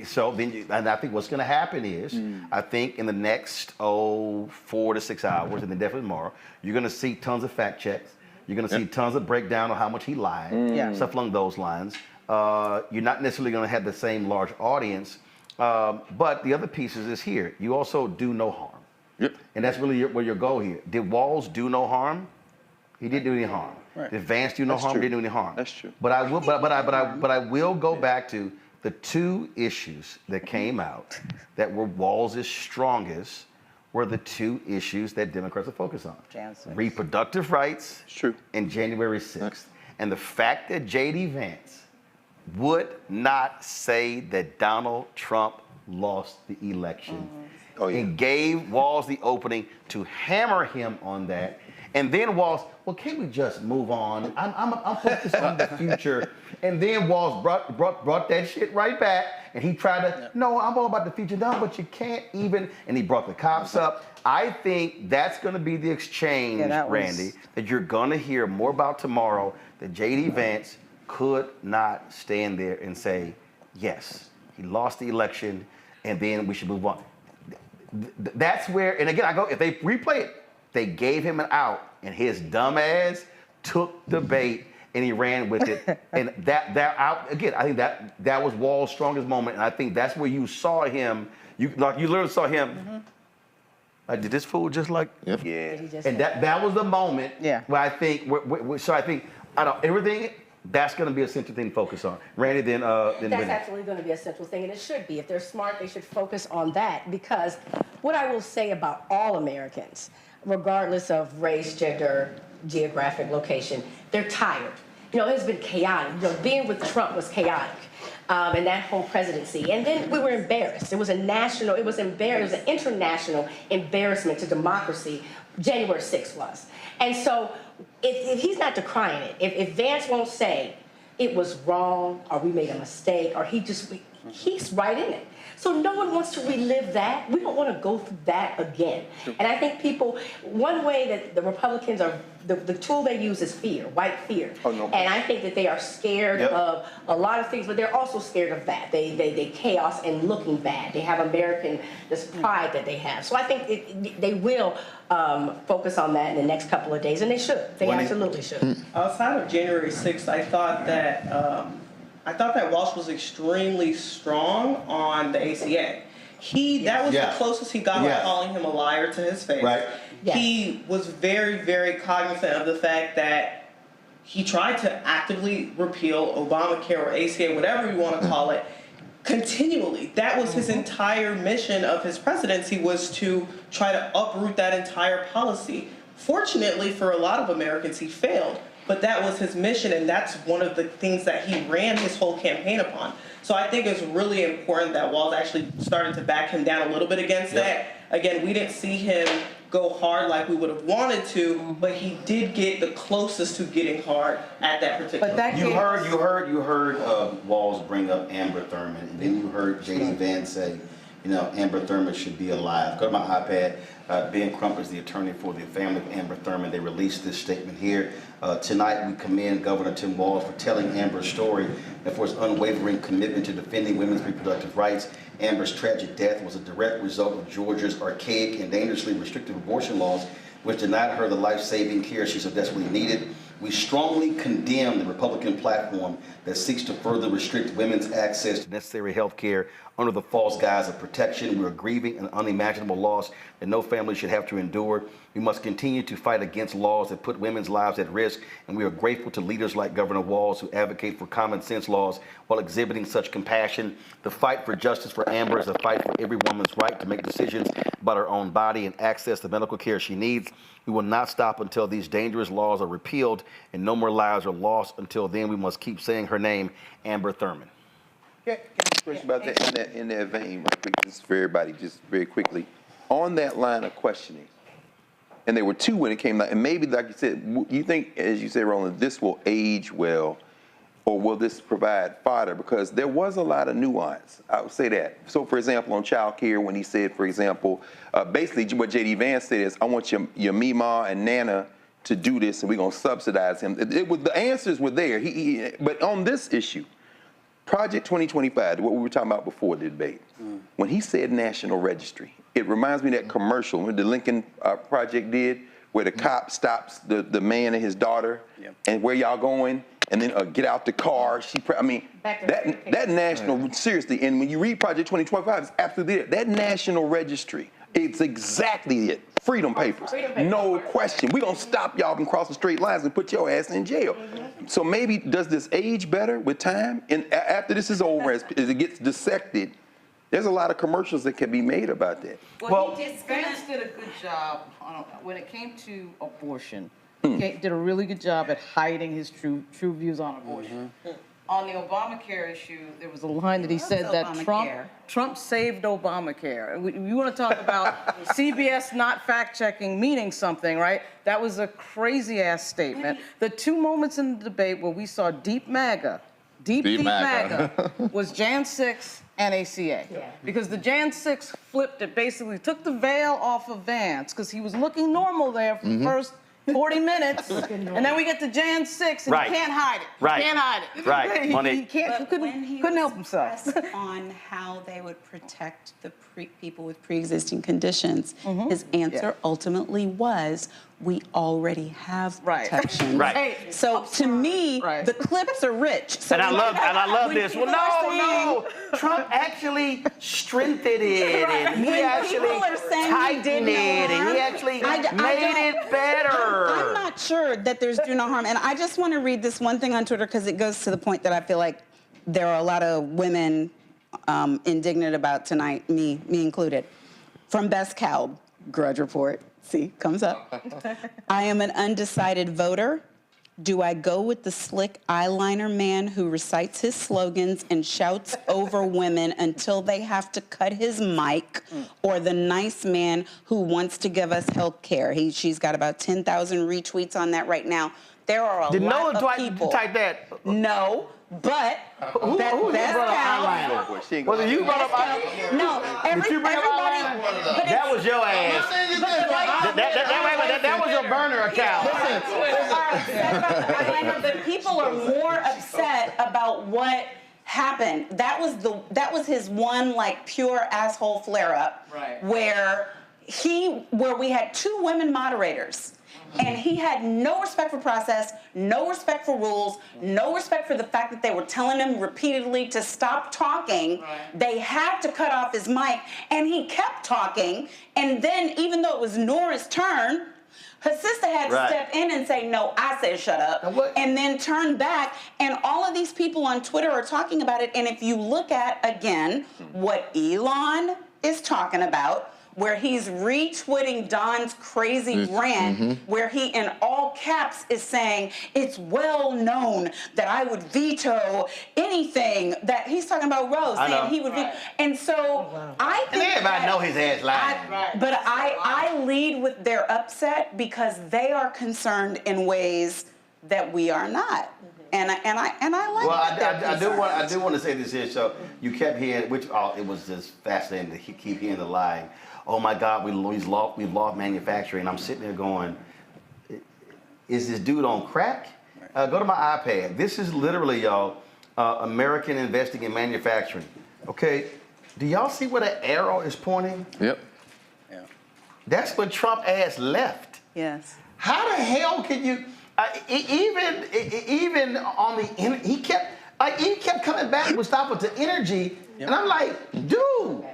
Speaker 1: think what's going to happen is, I think in the next 4 to 6 hours, and then definitely tomorrow, you're going to see tons of fact checks. You're going to see tons of breakdown on how much he lied, stuff along those lines. You're not necessarily going to have the same large audience, but the other piece is here. You also do no harm. Yep. And that's really where your goal here. Did Walz do no harm? He didn't do any harm. Right. Did Vance do no harm? He didn't do any harm. That's true. But I will go back to the two issues that came out that were Walz's strongest were the two issues that Democrats are focused on. Reproductive rights and January 6th. And the fact that J.D. Vance would not say that Donald Trump lost the election and gave Walz the opening to hammer him on that. And then Walz, well, can't we just move on? I'm focused on the future. And then Walz brought that shit right back, and he tried to, no, I'm all about the future. No, but you can't even, and he brought the cops up. I think that's going to be the exchange, Randy, that you're going to hear more about tomorrow, that J.D. Vance could not stand there and say, yes, he lost the election, and then we should move on. That's where, and again, I go, if they replay it, they gave him an out, and his dumb ass took the bait, and he ran with it. And that out, again, I think that was Walz's strongest moment, and I think that's where you saw him, you literally saw him, like, did this fool just like,
Speaker 9: yeah.
Speaker 1: And that was the moment where I think, so I think, out of everything, that's going to be a central thing to focus on. Randy, then
Speaker 5: That's
Speaker 1: Whitney.
Speaker 5: absolutely going to be a central thing, and it should be. If they're smart, they should focus on that, because what I will say about all Americans, regardless of race, gender, geographic location, they're tired. You know, it's been chaotic. You know, being with Trump was chaotic. And that whole presidency. And then we were embarrassed. It was an international embarrassment to democracy, January 6th was. And so if he's not decrying it, if Vance won't say it was wrong, or we made a mistake, or he's right in it. So no one wants to relive that. We don't want to go through that again. And I think one way that the Republicans are, the tool they use is fear, white fear.
Speaker 9: Oh, no.
Speaker 5: And I think that they are scared of a lot of things, but they're also scared of that. They chaos and looking bad. They have this pride that they have. So I think they will focus on that in the next couple of days, and they should. They absolutely should.
Speaker 10: Outside of January 6th, I thought that Walz was extremely strong on the ACA. That was the closest he got by calling him a liar to his face.
Speaker 1: Right.
Speaker 5: Yes.
Speaker 10: He was very, very cognizant of the fact that he tried to actively repeal Obamacare or ACA, whatever you want to call it, continually. That was his entire mission of his presidency, was to try to uproot that entire policy. Fortunately for a lot of Americans, he failed. But that was his mission, and that's one of the things that he ran his whole campaign upon. So I think it's really important that Walz actually started to back him down a little bit against that. Again, we didn't see him go hard like we would have wanted to, but he did get the closest to getting hard at that particular point.
Speaker 1: You heard Walz bring up Amber Thurman, and then you heard J.D. Vance say, Amber Thurman should be alive. Go to my iPad. Ben Crump is the attorney for the family of Amber Thurman. They released this statement here. Tonight, we commend Governor Tim Walz for telling Amber's story and for his unwavering commitment to defending women's reproductive rights. Amber's tragic death was a direct result of Georgia's archaic and dangerously restrictive abortion laws, which denied her the life-saving care she so desperately needed. We strongly condemn the Republican platform that seeks to further restrict women's access to necessary health care under the false guise of protection. We are grieving an unimaginable loss that no family should have to endure. We must continue to fight against laws that put women's lives at risk, and we are grateful to leaders like Governor Walz who advocate for common sense laws while exhibiting such compassion. The fight for justice for Amber is a fight for every woman's right to make decisions about her own body and access to medical care she needs. We will not stop until these dangerous laws are repealed and no more lives are lost. Until then, we must keep saying her name, Amber Thurman.
Speaker 9: Yeah, question about that in that vein, right quick, just for everybody, just very quickly. On that line of questioning, and there were two when it came out, and maybe, like you said, you think, as you said, Roland, this will age well, or will this provide fodder? Because there was a lot of nuance, I would say that. So, for example, on child care, when he said, for example, basically what J.D. Vance said is, I want your Mima and Nana to do this, and we're going to subsidize him. The answers were there. But on this issue, Project 2025, what we were talking about before the debate, when he said national registry, it reminds me of that commercial when the Lincoln Project did, where the cop stops the man and his daughter, and where y'all going, and then get out the car. That national, seriously, and when you read Project 2025, it's absolutely it. That national registry, it's exactly it. Freedom papers, no question. We're going to stop y'all from crossing straight lines and put your ass in jail. So maybe, does this age better with time? And after this is over, as it gets dissected, there's a lot of commercials that can be made about that.
Speaker 2: Well, Vance did a good job when it came to abortion. Did a really good job at hiding his true views on abortion. on the Obamacare issue, there was a line that he said that Trump saved Obamacare. You want to talk about CBS not fact-checking meaning something, right? That was a crazy-ass statement. The two moments in the debate where we saw deep MAGA, deep MAGA, was Jan 6 and ACA. Yeah. Because the Jan 6 flipped it, basically took the veil off of Vance, because he was looking normal there for the first 40 minutes, and then we get to Jan 6, and he can't hide it. He can't hide it.
Speaker 1: Right.
Speaker 2: He couldn't help himself.
Speaker 3: On how they would protect the people with pre-existing conditions, his answer ultimately was, we already have protection. So to me, the clips are rich. So
Speaker 1: and I love this. Well, no. Trump actually strengthened it, and he actually tightened it, and he actually made it better.
Speaker 3: I'm not sure that there's do no harm. And I just want to read this one thing on Twitter because it goes to the point that I feel like there are a lot of women indignant about tonight, me included. From Best Calb, Grudge Report. See, comes up. I am an undecided voter. Do I go with the slick eyeliner man who recites his slogans and shouts over women until they have to cut his mic, or the nice man who wants to give us health care? She's got about 10,000 retweets on that right now. There are a lot of people.
Speaker 1: Type that?
Speaker 3: No. But
Speaker 1: who brought up eyeliner? Was it you brought up eyeliner?
Speaker 3: No, everybody.
Speaker 1: That was your ass. That was your burner account.
Speaker 3: But people are more upset about what happened. That was his one like pure asshole flare up, where we had two women moderators. And he had no respect for process, no respect for rules, no respect for the fact that they were telling him repeatedly to stop talking. They had to cut off his mic, and he kept talking. And then, even though it was Nora's turn, her sister had to step in and say, no, I said shut up, and then turn back. And all of these people on Twitter are talking about it. And if you look at, again, what Elon is talking about, where he's retweeting Don's crazy rant, where he, in all caps, is saying, it's well known that I would veto anything that he's talking about Rose, saying he would veto. And so I think
Speaker 1: everybody know his ass lying.
Speaker 3: But I lead with their upset because they are concerned in ways that we are not. And I like
Speaker 1: I do want to say this here. So you kept hearing, it was just fascinating to keep hearing the lying. Oh my God, we've lost manufacturing. I'm sitting there going, is this dude on crack? Go to my iPad. This is literally, y'all, American investing in manufacturing. Okay, do y'all see where the arrow is pointing?
Speaker 22: Yep.
Speaker 1: Yeah. That's when Trump ass left.
Speaker 3: Yes.
Speaker 1: How the hell can you? Even on the he kept coming back with stuff with the energy, and I'm like, dude.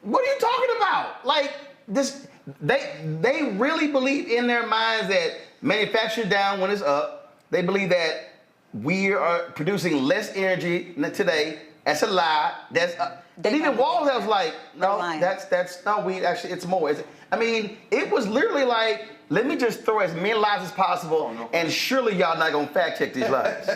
Speaker 1: What are you talking about? Like this, they really believe in their minds that manufacturing down when it's up. They believe that we are producing less energy today. That's a lie. And even Walz was like, no, it's more. It was literally like, let me just throw as many lies as possible, and surely y'all not gonna fact check these lies.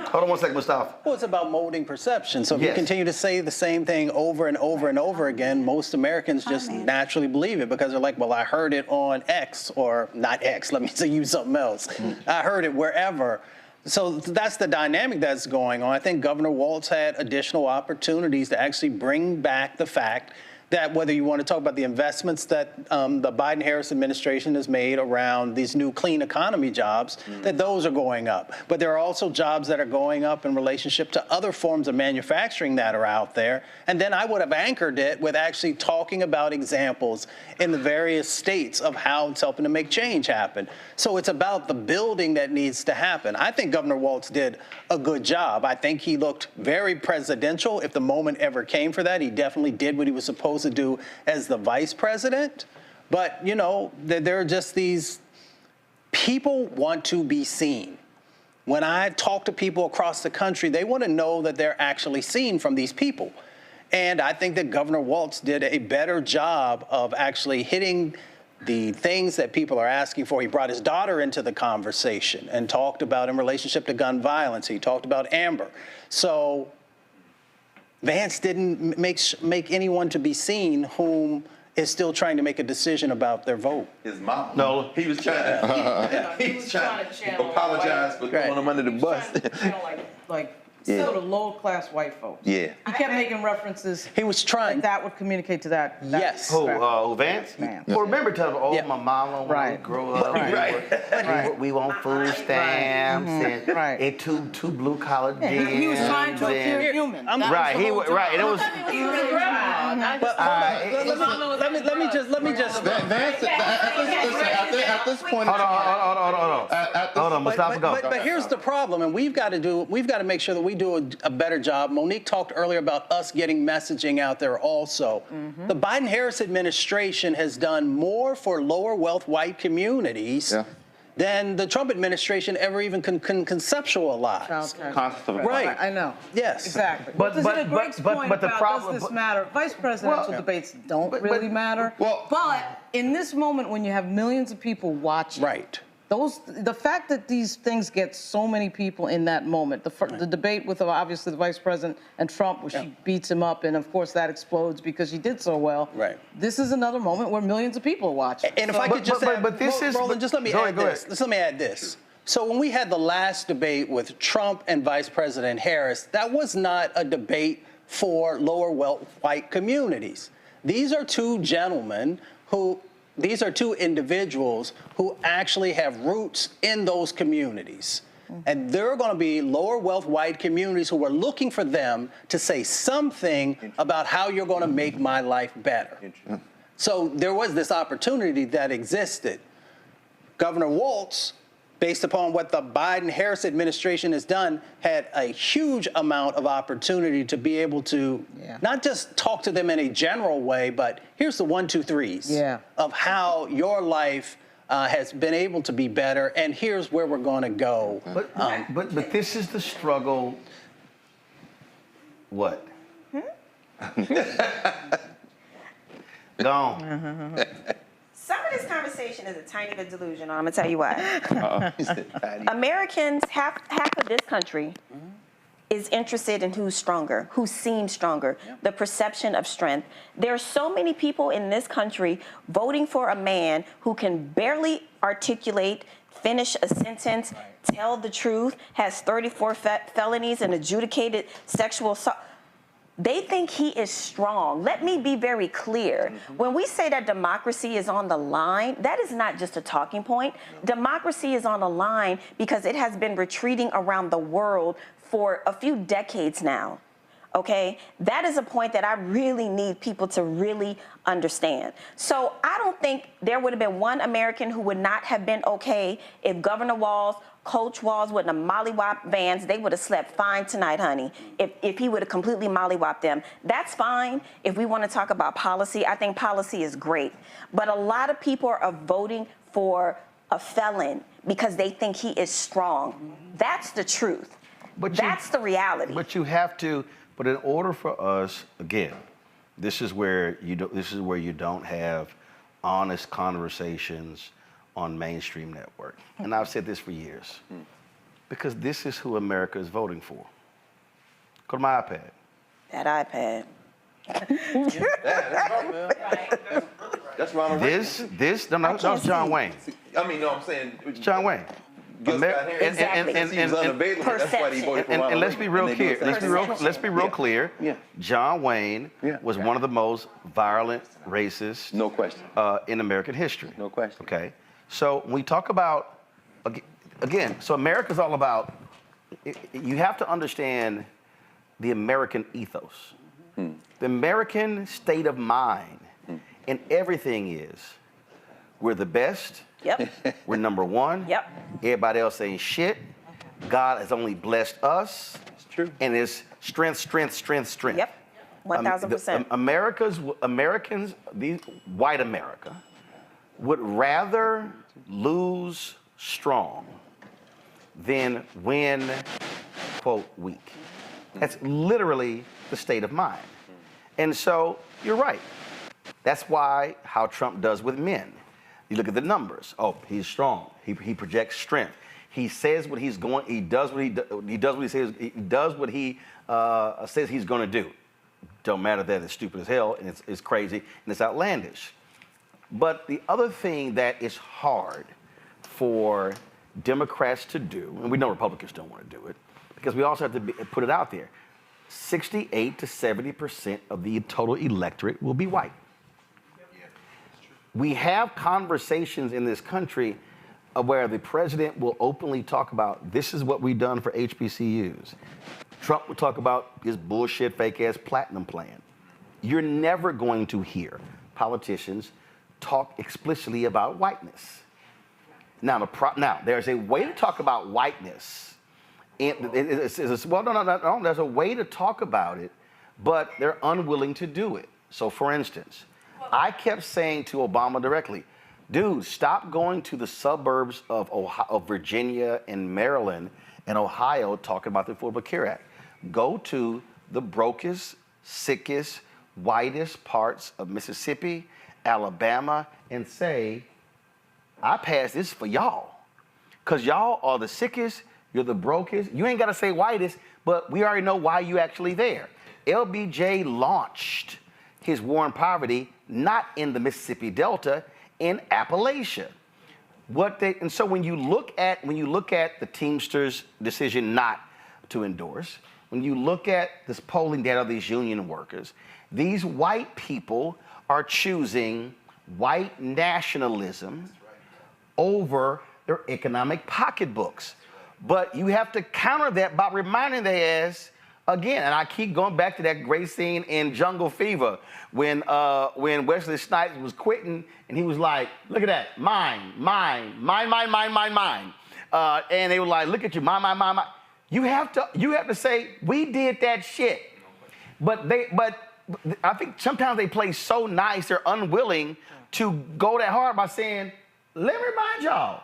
Speaker 1: Hold on one second, Mustafa.
Speaker 6: Well, it's about molding perception. So if you continue to say the same thing over and over and over again, most Americans just naturally believe it because they're like, well, I heard it on X, or not X, let me use something else. I heard it wherever. So that's the dynamic that's going on. I think Governor Walz had additional opportunities to actually bring back the fact that whether you want to talk about the investments that the Biden-Harris administration has made around these new clean economy jobs, that those are going up. But there are also jobs that are going up in relationship to other forms of manufacturing that are out there. And then I would have anchored it with actually talking about examples in the various states of how it's helping to make change happen. So it's about the building that needs to happen. I think Governor Walz did a good job. I think he looked very presidential. If the moment ever came for that, he definitely did what he was supposed to do as the vice president. But, you know, there are just these people want to be seen. When I talk to people across the country, they want to know that they're actually seen from these people. And I think that Governor Walz did a better job of actually hitting the things that people are asking for. He brought his daughter into the conversation and talked about in relationship to gun violence. He talked about Amber. So Vance didn't make anyone to be seen whom is still trying to make a decision about their vote.
Speaker 9: His mom.
Speaker 1: No.
Speaker 9: He was trying to apologize for throwing him under the bus.
Speaker 2: Sort of low-class white folks.
Speaker 9: Yeah.
Speaker 2: He kept making references.
Speaker 6: He was trying.
Speaker 2: That would communicate to that.
Speaker 6: Yes.
Speaker 1: Who, Vance? Well, remember telling me, oh, my mama, when we grow up, we want food stamps and two blue-collar gyms.
Speaker 2: He was trying to appear human.
Speaker 1: Right, and it was...
Speaker 6: Let me just.
Speaker 22: Vance, at this point...
Speaker 1: Hold on, Mustafa, go.
Speaker 6: But here's the problem, and we've got to make sure that we do a better job. Monique talked earlier about us getting messaging out there also. The Biden-Harris administration has done more for lower wealth white communities than the Trump administration ever even can conceptualize.
Speaker 2: Right. I know.
Speaker 6: Yes.
Speaker 2: Exactly.
Speaker 1: But
Speaker 2: the
Speaker 1: problem,
Speaker 2: does this matter? Vice presidential debates don't really matter. But in this moment, when you have millions of people watching, the fact that these things get so many people in that moment, the debate with obviously the vice president and Trump, where she beats him up, and of course that explodes because she did so well.
Speaker 6: Right.
Speaker 2: This is another moment where millions of people are watching.
Speaker 6: And if I could just add, Roland, just let me add this. Just let me add this. So when we had the last debate with Trump and Vice President Harris, that was not a debate for lower wealth white communities. These are two gentlemen who. These are two individuals who actually have roots in those communities. And there are going to be lower wealth white communities who are looking for them to say something about how you're going to make my life better. So there was this opportunity that existed. Governor Walz, based upon what the Biden-Harris administration has done, had a huge amount of opportunity to be able to not just talk to them in a general way, but here's the 1, 2, 3s of how your life has been able to be better, and here's where we're going to go.
Speaker 1: But this is the struggle. What? Gone.
Speaker 4: Some of this conversation is a tiny bit delusional. I'm gonna tell you why. Americans, half of this country is interested in who's stronger, who seems stronger, the perception of strength. There are so many people in this country voting for a man who can barely articulate, finish a sentence, tell the truth, has 34 felonies and adjudicated sexual assault. They think he is strong. Let me be very clear. When we say that democracy is on the line, that is not just a talking point. Democracy is on the line because it has been retreating around the world for a few decades now. Okay? That is a point that I really need people to really understand. So I don't think there would have been one American who would not have been okay if Governor Walz, Coach Walz wouldn't have mollywopped Vance. They would have slept fine tonight, honey, if he would have completely mollywopped them. That's fine. If we want to talk about policy, I think policy is great. But a lot of people are voting for a felon because they think he is strong. That's the truth. That's the reality.
Speaker 1: But you have to, but in order for us, again, this is where you don't have honest conversations on mainstream network. And I've said this for years. Because this is who America is voting for. Go to my iPad.
Speaker 4: That iPad.
Speaker 9: That's Ronald Reagan.
Speaker 1: That's John Wayne.
Speaker 9: I mean, no, I'm saying.
Speaker 1: It's John Wayne.
Speaker 9: Exactly. That's why he voted for Ronald
Speaker 1: And let's be real clear. Let's be real clear.
Speaker 9: Yeah.
Speaker 1: John Wayne was one of the most violent racists.
Speaker 9: No question.
Speaker 1: In American history.
Speaker 9: No question.
Speaker 1: Okay. So when we talk about, again, so America's all about, you have to understand the American ethos. The American state of mind in everything is, we're the best.
Speaker 4: Yep.
Speaker 1: We're number one.
Speaker 4: Yep.
Speaker 1: Everybody else ain't shit. God has only blessed us.
Speaker 9: It's true.
Speaker 1: And it's strength, strength, strength, strength.
Speaker 4: Yep. 1,000%.
Speaker 1: Americans, white America, would rather lose strong than win, quote, weak. That's literally the state of mind. And so you're right. That's why how Trump does with men. You look at the numbers. Oh, he's strong. He projects strength. He says what he's going. He does what he does what he says. He does what he says he's going to do. Don't matter that it's stupid as hell and it's crazy and it's outlandish. But the other thing that is hard for Democrats to do, and we know Republicans don't want to do it, because we also have to put it out there. 68 to 70% of the total electorate will be white. We have conversations in this country where the president will openly talk about, this is what we've done for HBCUs. Trump will talk about his bullshit, fake-ass platinum plan. You're never going to hear politicians talk explicitly about whiteness. Now, there's a way to talk about whiteness. Well, no, there's a way to talk about it, but they're unwilling to do it. So, for instance, I kept saying to Obama directly, dude, stop going to the suburbs of Virginia and Maryland and Ohio talking about the Affordable Care Act. Go to the brokest, sickest, whitest parts of Mississippi, Alabama, and say, I passed this for y'all. Because y'all are the sickest, you're the brokest. You ain't got to say whitest, but we already know why you actually there. LBJ launched his war on poverty not in the Mississippi Delta, in Appalachia. And so when you look at the Teamsters' decision not to endorse, when you look at this polling data of these union workers, these white people are choosing white nationalism over their economic pocketbooks. But you have to counter that by reminding their ass again, and I keep going back to that great scene in Jungle Fever when Wesley Snipes was quitting and he was like, look at that, mine. And they were like, look at you, mine. You have to say, we did that shit. But I think sometimes they play so nice, they're unwilling to go that hard by saying, let me remind y'all,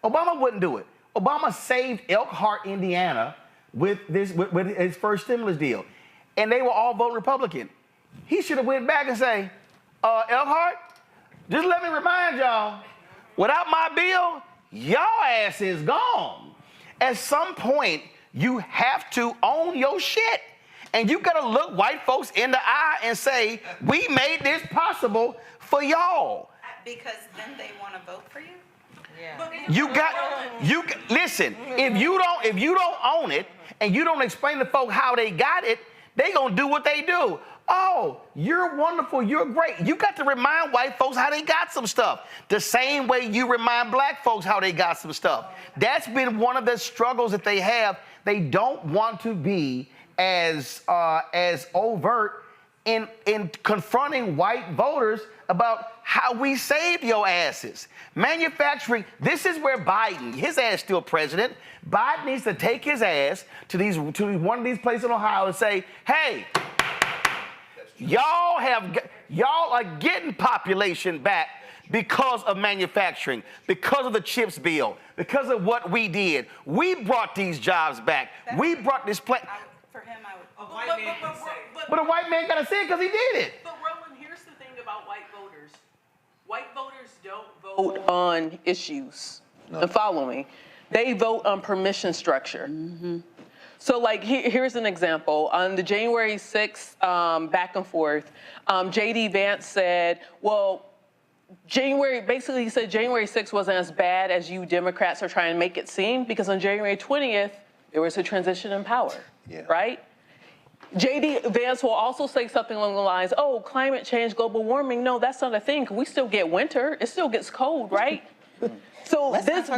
Speaker 1: Obama wouldn't do it. Obama saved Elkhart, Indiana with his first stimulus deal. And they were all voting Republican. He should have went back and say, Elkhart, just let me remind y'all, without my bill, y'all ass is gone. At some point, you have to own your shit. And you gotta look white folks in the eye and say, we made this possible for y'all.
Speaker 3: Because then they want to vote for you?
Speaker 1: Listen, if you don't own it and you don't explain to folks how they got it, they gonna do what they do. Oh, you're wonderful, you're great. You got to remind white folks how they got some stuff. The same way you remind black folks how they got some stuff. That's been one of the struggles that they have. They don't want to be as overt in confronting white voters about how we saved your asses. Manufacturing, this is where Biden, his ass still president, Biden needs to take his ass to one of these places in Ohio and say, hey, y'all are getting population back because of manufacturing, because of the CHIPS bill, because of what we did. We brought these jobs back. We brought this plant.
Speaker 3: For him, I would.
Speaker 1: But a white man gotta say it because he did it.
Speaker 7: But Roland, here's the thing about white voters. White voters don't vote on issues. No. And follow me. They vote on permission structure. Mm-hmm. So like here's an example. On the January 6th back and forth, J.D. Vance said, well, basically he said January 6th wasn't as bad as you Democrats are trying to make it seem, because on January 20th, there was a transition in power, right? J.D. Vance will also say something along the lines, oh, climate change, global warming, no, that's not a thing. We still get winter. It still gets cold, right? So these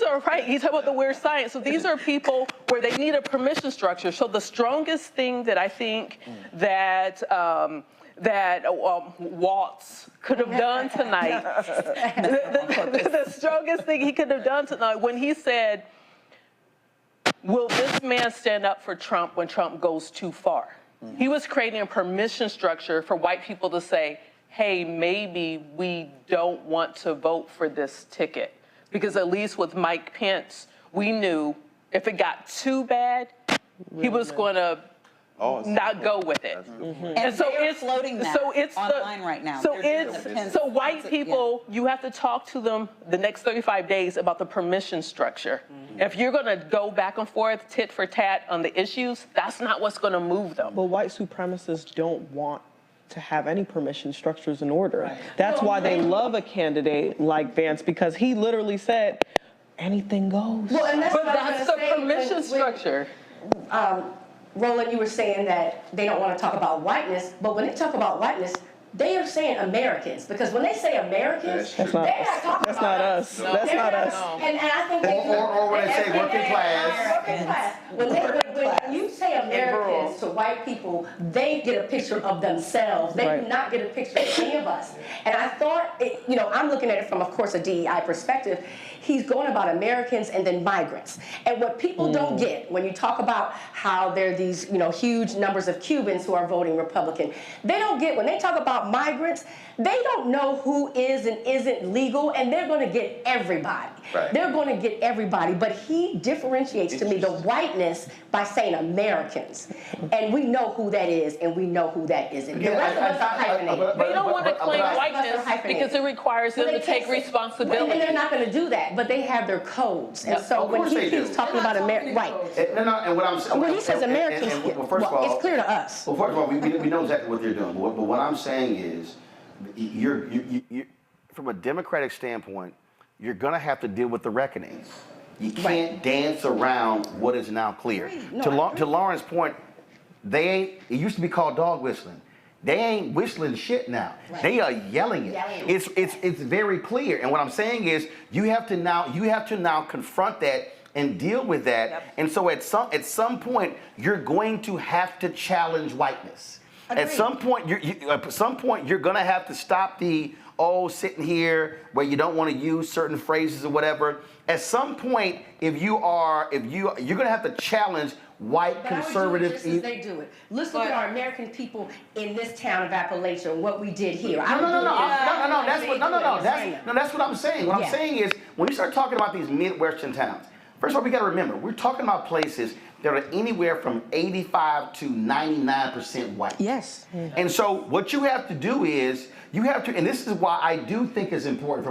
Speaker 7: are right. He's talking about the weird science. So these are people where they need a permission structure. So the strongest thing that I think that Walz could have done tonight, the strongest thing he could have done tonight when he said, will this man stand up for Trump when Trump goes too far? Mm-hmm. He was creating a permission structure for white people to say, hey, maybe we don't want to vote for this ticket. Because at least with Mike Pence, we knew if it got too bad, he was going to not go with it.
Speaker 8: And so it's floating that online right now.
Speaker 7: So white people, you have to talk to them the next 35 days about the permission structure. If you're going to go back and forth, tit for tat on the issues, that's not what's going to move them.
Speaker 10: But white supremacists don't want to have any permission structures in order. Right. That's why they love a candidate like Vance, because he literally said, anything goes.
Speaker 5: Well, and
Speaker 7: that's the permission structure.
Speaker 5: Roland, you were saying that they don't want to talk about whiteness, but when they talk about whiteness, they are saying Americans, because when they say Americans, they're not talking about
Speaker 10: us. That's not us.
Speaker 5: And I think
Speaker 1: or when they say working class.
Speaker 5: Working class. When you say Americans to white people, they get a picture of themselves. They do not get a picture of any of us. And I thought, I'm looking at it from, of course, a DEI perspective. He's going about Americans and then migrants. And what people don't get when you talk about how there are these, huge numbers of Cubans who are voting Republican, they don't get, when they talk about migrants, they don't know who is and isn't legal, and they're going to get everybody. Right. They're going to get everybody. But he differentiates to me the whiteness by saying Americans. And we know who that is, and we know who that isn't. The rest of us are hyphenated.
Speaker 7: They don't want to claim whiteness because it requires them to take responsibility.
Speaker 5: And they're not going to do that, but they have their codes. And so when he keeps talking about America, right.
Speaker 1: And what I'm saying,
Speaker 5: when he says Americans,
Speaker 1: first of all,
Speaker 5: it's clear to us.
Speaker 1: Well, first of all, we know exactly what they're doing. But what I'm saying is, you're from a Democratic standpoint, you're going to have to deal with the reckoning. You can't dance around what is now clear. To Lauren's point, it used to be called dog whistling. They ain't whistling shit now. Right. They are yelling it. It's very clear. And what I'm saying is, you have to now confront that and deal with that. Yep. And so at some point, you're going to have to challenge whiteness. Agreed. At some point, you're going to have to stop the sitting here where you don't want to use certain phrases or whatever. At some point, you're going to have to challenge white conservative.
Speaker 5: Just as they do it. Let's look at our American people in this town of Appalachia and what we did here.
Speaker 1: That's what I'm saying. What I'm saying is, when you start talking about these Midwestern towns, first of all, we got to remember, we're talking about places that are anywhere from 85 to 99% white.
Speaker 5: Yes.
Speaker 1: And so what you have to do is, and this is why I do think it's important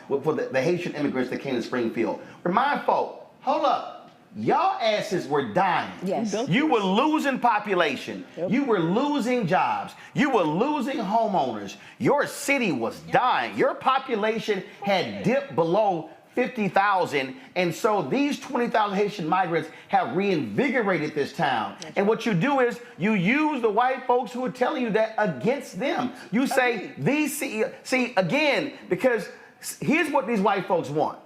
Speaker 1: for the Haitian immigrants that came to Springfield. Remind folk, hold up, y'all asses were dying.
Speaker 5: Yes.
Speaker 1: You were losing population. Yep. You were losing jobs. You were losing homeowners. Your city was dying. Your population had dipped below 50,000, and so these 20,000 Haitian migrants have reinvigorated this town. And what you do is you use the white folks who are telling you that against them. You say again, because here's what these white folks want.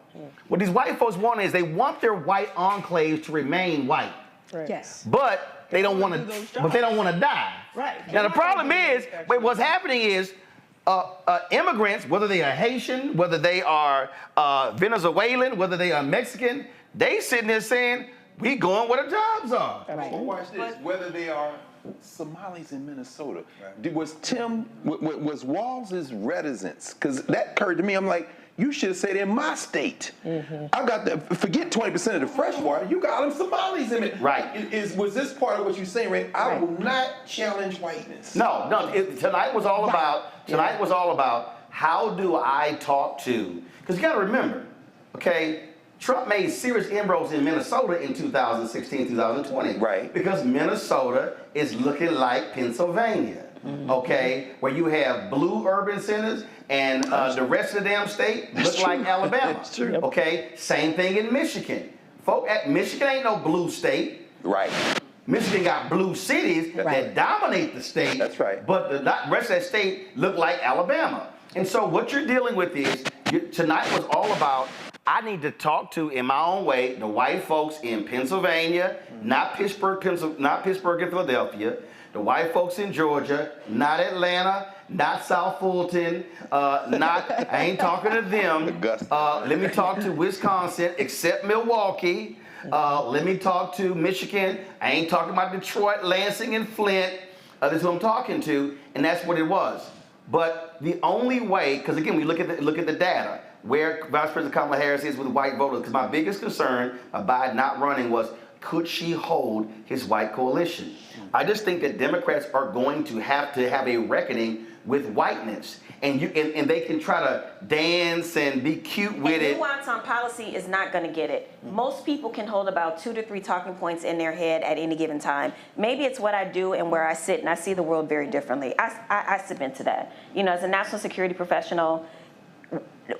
Speaker 1: What these white folks want is they want their white enclaves to remain white.
Speaker 5: Right. Yes.
Speaker 1: But they don't want to die.
Speaker 5: Right.
Speaker 1: Now the problem is, what's happening is, immigrants, whether they are Haitian, whether they are Venezuelan, whether they are Mexican, they sitting there saying, we going where the jobs are.
Speaker 9: Right. So watch this. Whether they are Somalis in Minnesota, was Walz's reticence? Because that occurred to me. I'm like, you should have said in my state. Mm-hmm. I got forget 20% of the fresh water. You got them Somalis in it.
Speaker 1: Right.
Speaker 9: Was this part of what you're saying, Ray? I will not challenge whiteness.
Speaker 1: No. Tonight was all about how do I talk to, because you got to remember, okay, Trump made serious inroads in Minnesota in 2016, 2020. Right. Because Minnesota is looking like Pennsylvania. Mm-hmm. Okay, where you have blue urban centers and the rest of the damn state look like Alabama. That's true. Okay, same thing in Michigan. Michigan ain't no blue state. Right. Michigan got blue cities that dominate the state. That's right. But the rest of that state look like Alabama. And so what you're dealing with is, tonight was all about, I need to talk to, in my own way, the white folks in Pennsylvania, not Pittsburgh and Philadelphia, the white folks in Georgia, not Atlanta, not South Fulton, I ain't talking to them. Let me talk to Wisconsin, except Milwaukee. Let me talk to Michigan. I ain't talking about Detroit, Lansing, and Flint. That's who I'm talking to, and that's what it was. But the only way, because again, we look at the data, where Vice President Kamala Harris is with white voters, because my biggest concern about Biden not running was, could she hold his white coalition? I just think that Democrats are going to have a reckoning with whiteness. And they can try to dance and be cute with it.
Speaker 4: Nuance on policy is not going to get it. Most people can hold about 2 to 3 talking points in their head at any given time. Maybe it's what I do and where I sit, and I see the world very differently. I submit to that. You know, as a national security professional,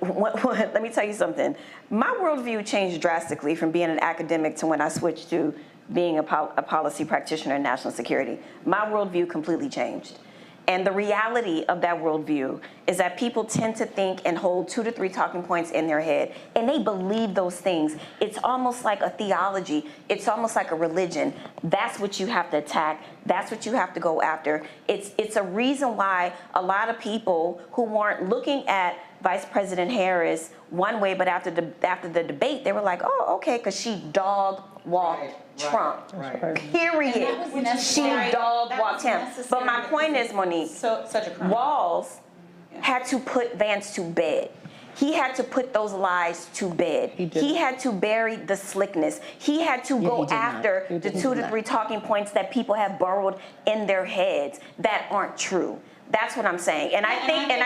Speaker 4: let me tell you something. My worldview changed drastically from being an academic to when I switched to being a policy practitioner in national security. My worldview completely changed. And the reality of that worldview is that people tend to think and hold 2 to 3 talking points in their head, and they believe those things. It's almost like a theology. It's almost like a religion. That's what you have to attack. That's what you have to go after. It's a reason why a lot of people who weren't looking at Vice President Harris one way, but after the debate, they were like, oh, okay, because she dog-walked Trump. Period. She dog-walked him. But my point is, Monique, Walz had to put Vance to bed. He had to put those lies to bed. He had to bury the slickness. He had to go after the 2 to 3 talking points that people have burrowed in their heads that aren't true. That's what I'm saying. And I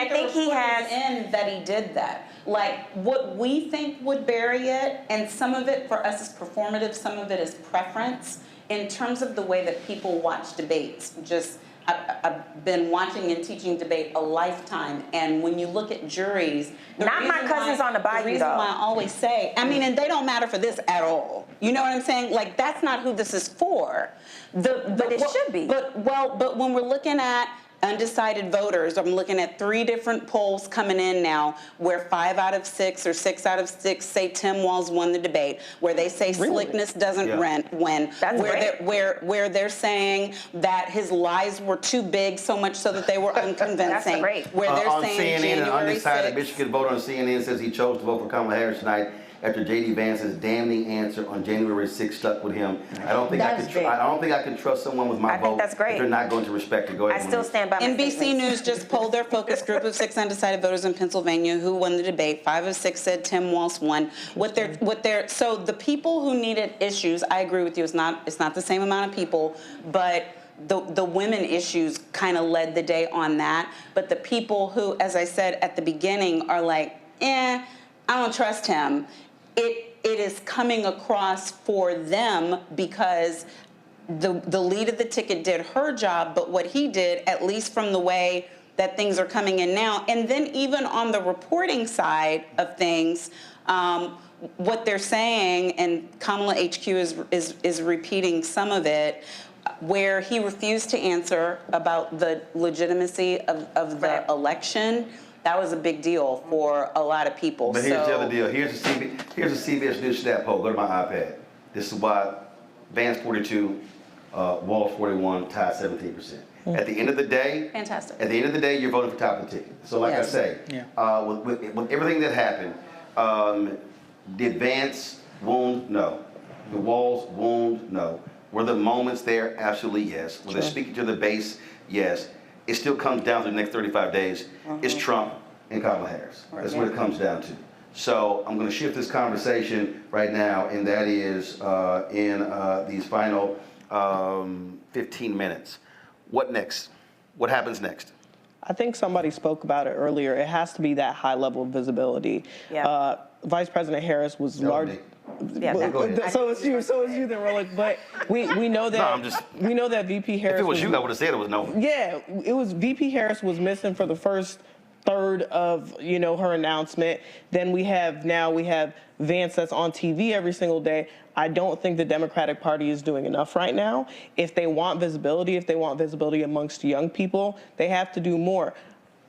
Speaker 4: think he has
Speaker 3: in that he did that. Like what we think would bury it, and some of it for us is performative, some of it is preference. In terms of the way that people watch debates, I've been watching and teaching debate a lifetime, and when you look at juries,
Speaker 4: not my cousins on the bayou,
Speaker 3: the reason why I always say, I mean, and they don't matter for this at all. You know what I'm saying? Like that's not who this is for.
Speaker 4: But it should be.
Speaker 3: But when we're looking at undecided voters, I'm looking at 3 different polls coming in now where 5 out of 6 or 6 out of 6 say Tim Walz won the debate, where they say slickness doesn't win, where they're saying that his lies were too big so much so that they were unconvincing. Where they're
Speaker 1: on
Speaker 3: saying
Speaker 1: CNN, an
Speaker 3: January
Speaker 1: undecided
Speaker 3: 6th.
Speaker 1: Michigan voter on CNN says he chose to vote for Kamala Harris tonight after J.D. Vance's damning answer on January 6th stuck with him. I don't think I can trust someone with my vote if they're not going to respect it. Go ahead.
Speaker 4: I still stand by my
Speaker 3: NBC News just polled their focus group of 6 undecided voters in Pennsylvania who won the debate. 5 of 6 said Tim Walz won. So the people who needed issues, I agree with you, it's not the same amount of people, but the women issues kind of led the day on that. But the people who, as I said at the beginning, are like, I don't trust him. It is coming across for them because the lead of the ticket did her job, but what he did, at least from the way that things are coming in now, and then even on the reporting side of things, what they're saying, and Kamala HQ is repeating some of it, where he refused to answer about the legitimacy of the election. That was a big deal for a lot of people.
Speaker 1: But here's the other deal. Here's a CBS News stat poll. Go to my iPad. This is why Vance 42, Walz 41, tied 17%. At the end of the day,
Speaker 3: fantastic.
Speaker 1: At the end of the day, you're voting for top of the ticket. So like I say, with everything that happened, did Vance wound? No. Did Walz wound? No. Were the moments there? Absolutely yes. Were they speaking to the base? Yes. It still comes down to the next 35 days. It's Trump and Kamala Harris. That's what it comes down to. So I'm going to shift this conversation right now, and that is in these final 15 minutes. What next? What happens next?
Speaker 10: I think somebody spoke about it earlier. It has to be that high level of visibility.
Speaker 4: Yeah.
Speaker 10: Vice President Harris was large.
Speaker 4: Yeah,
Speaker 10: so is you then, Rolex. But we know that we know that VP Harris.
Speaker 1: If it was you, I would have said it was no.
Speaker 10: Yeah, it was VP Harris was missing for the first third of her announcement. Then we have Vance that's on TV every single day. I don't think the Democratic Party is doing enough right now. If they want visibility amongst young people, they have to do more.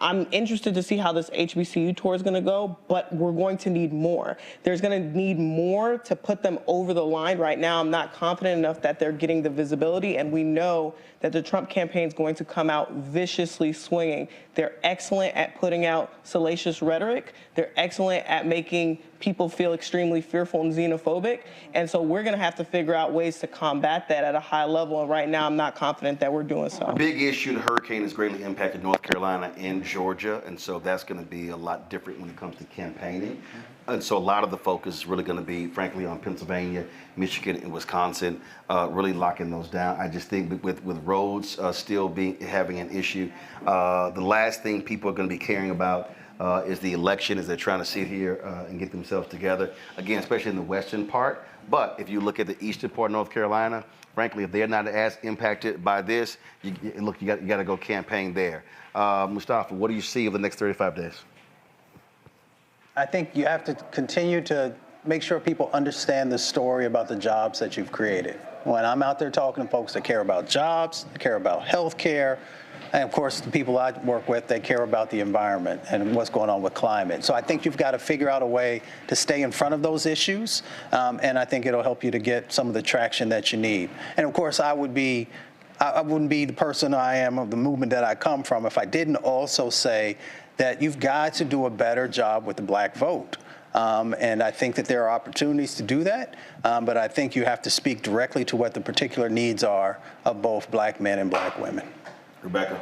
Speaker 10: I'm interested to see how this HBCU tour is going to go, but we're going to need more. There's going to need more to put them over the line. Right now, I'm not confident enough that they're getting the visibility, and we know that the Trump campaign is going to come out viciously swinging. They're excellent at putting out salacious rhetoric. They're excellent at making people feel extremely fearful and xenophobic. And so we're going to have to figure out ways to combat that at a high level. And right now, I'm not confident that we're doing so.
Speaker 1: A big issue, the hurricane has greatly impacted North Carolina and Georgia. And so that's going to be a lot different when it comes to campaigning. And so a lot of the focus is really going to be, frankly, on Pennsylvania, Michigan, and Wisconsin, really locking those down. I just think with roads still having an issue, the last thing people are going to be caring about is the election as they're trying to sit here and get themselves together, again, especially in the western part. But if you look at the eastern part of North Carolina, frankly, if they're not as impacted by this, you got to go campaign there. Mustafa, what do you see over the next 35 days?
Speaker 6: I think you have to continue to make sure people understand the story about the jobs that you've created. When I'm out there talking to folks that care about jobs, that care about health care, and of course, the people I work with, they care about the environment and what's going on with climate. So I think you've got to figure out a way to stay in front of those issues, and I think it'll help you to get some of the traction that you need. And of course, I wouldn't be the person I am of the movement that I come from if I didn't also say that you've got to do a better job with the black vote. And I think that there are opportunities to do that, but I think you have to speak directly to what the particular needs are of both black men and black women.
Speaker 1: Rebecca.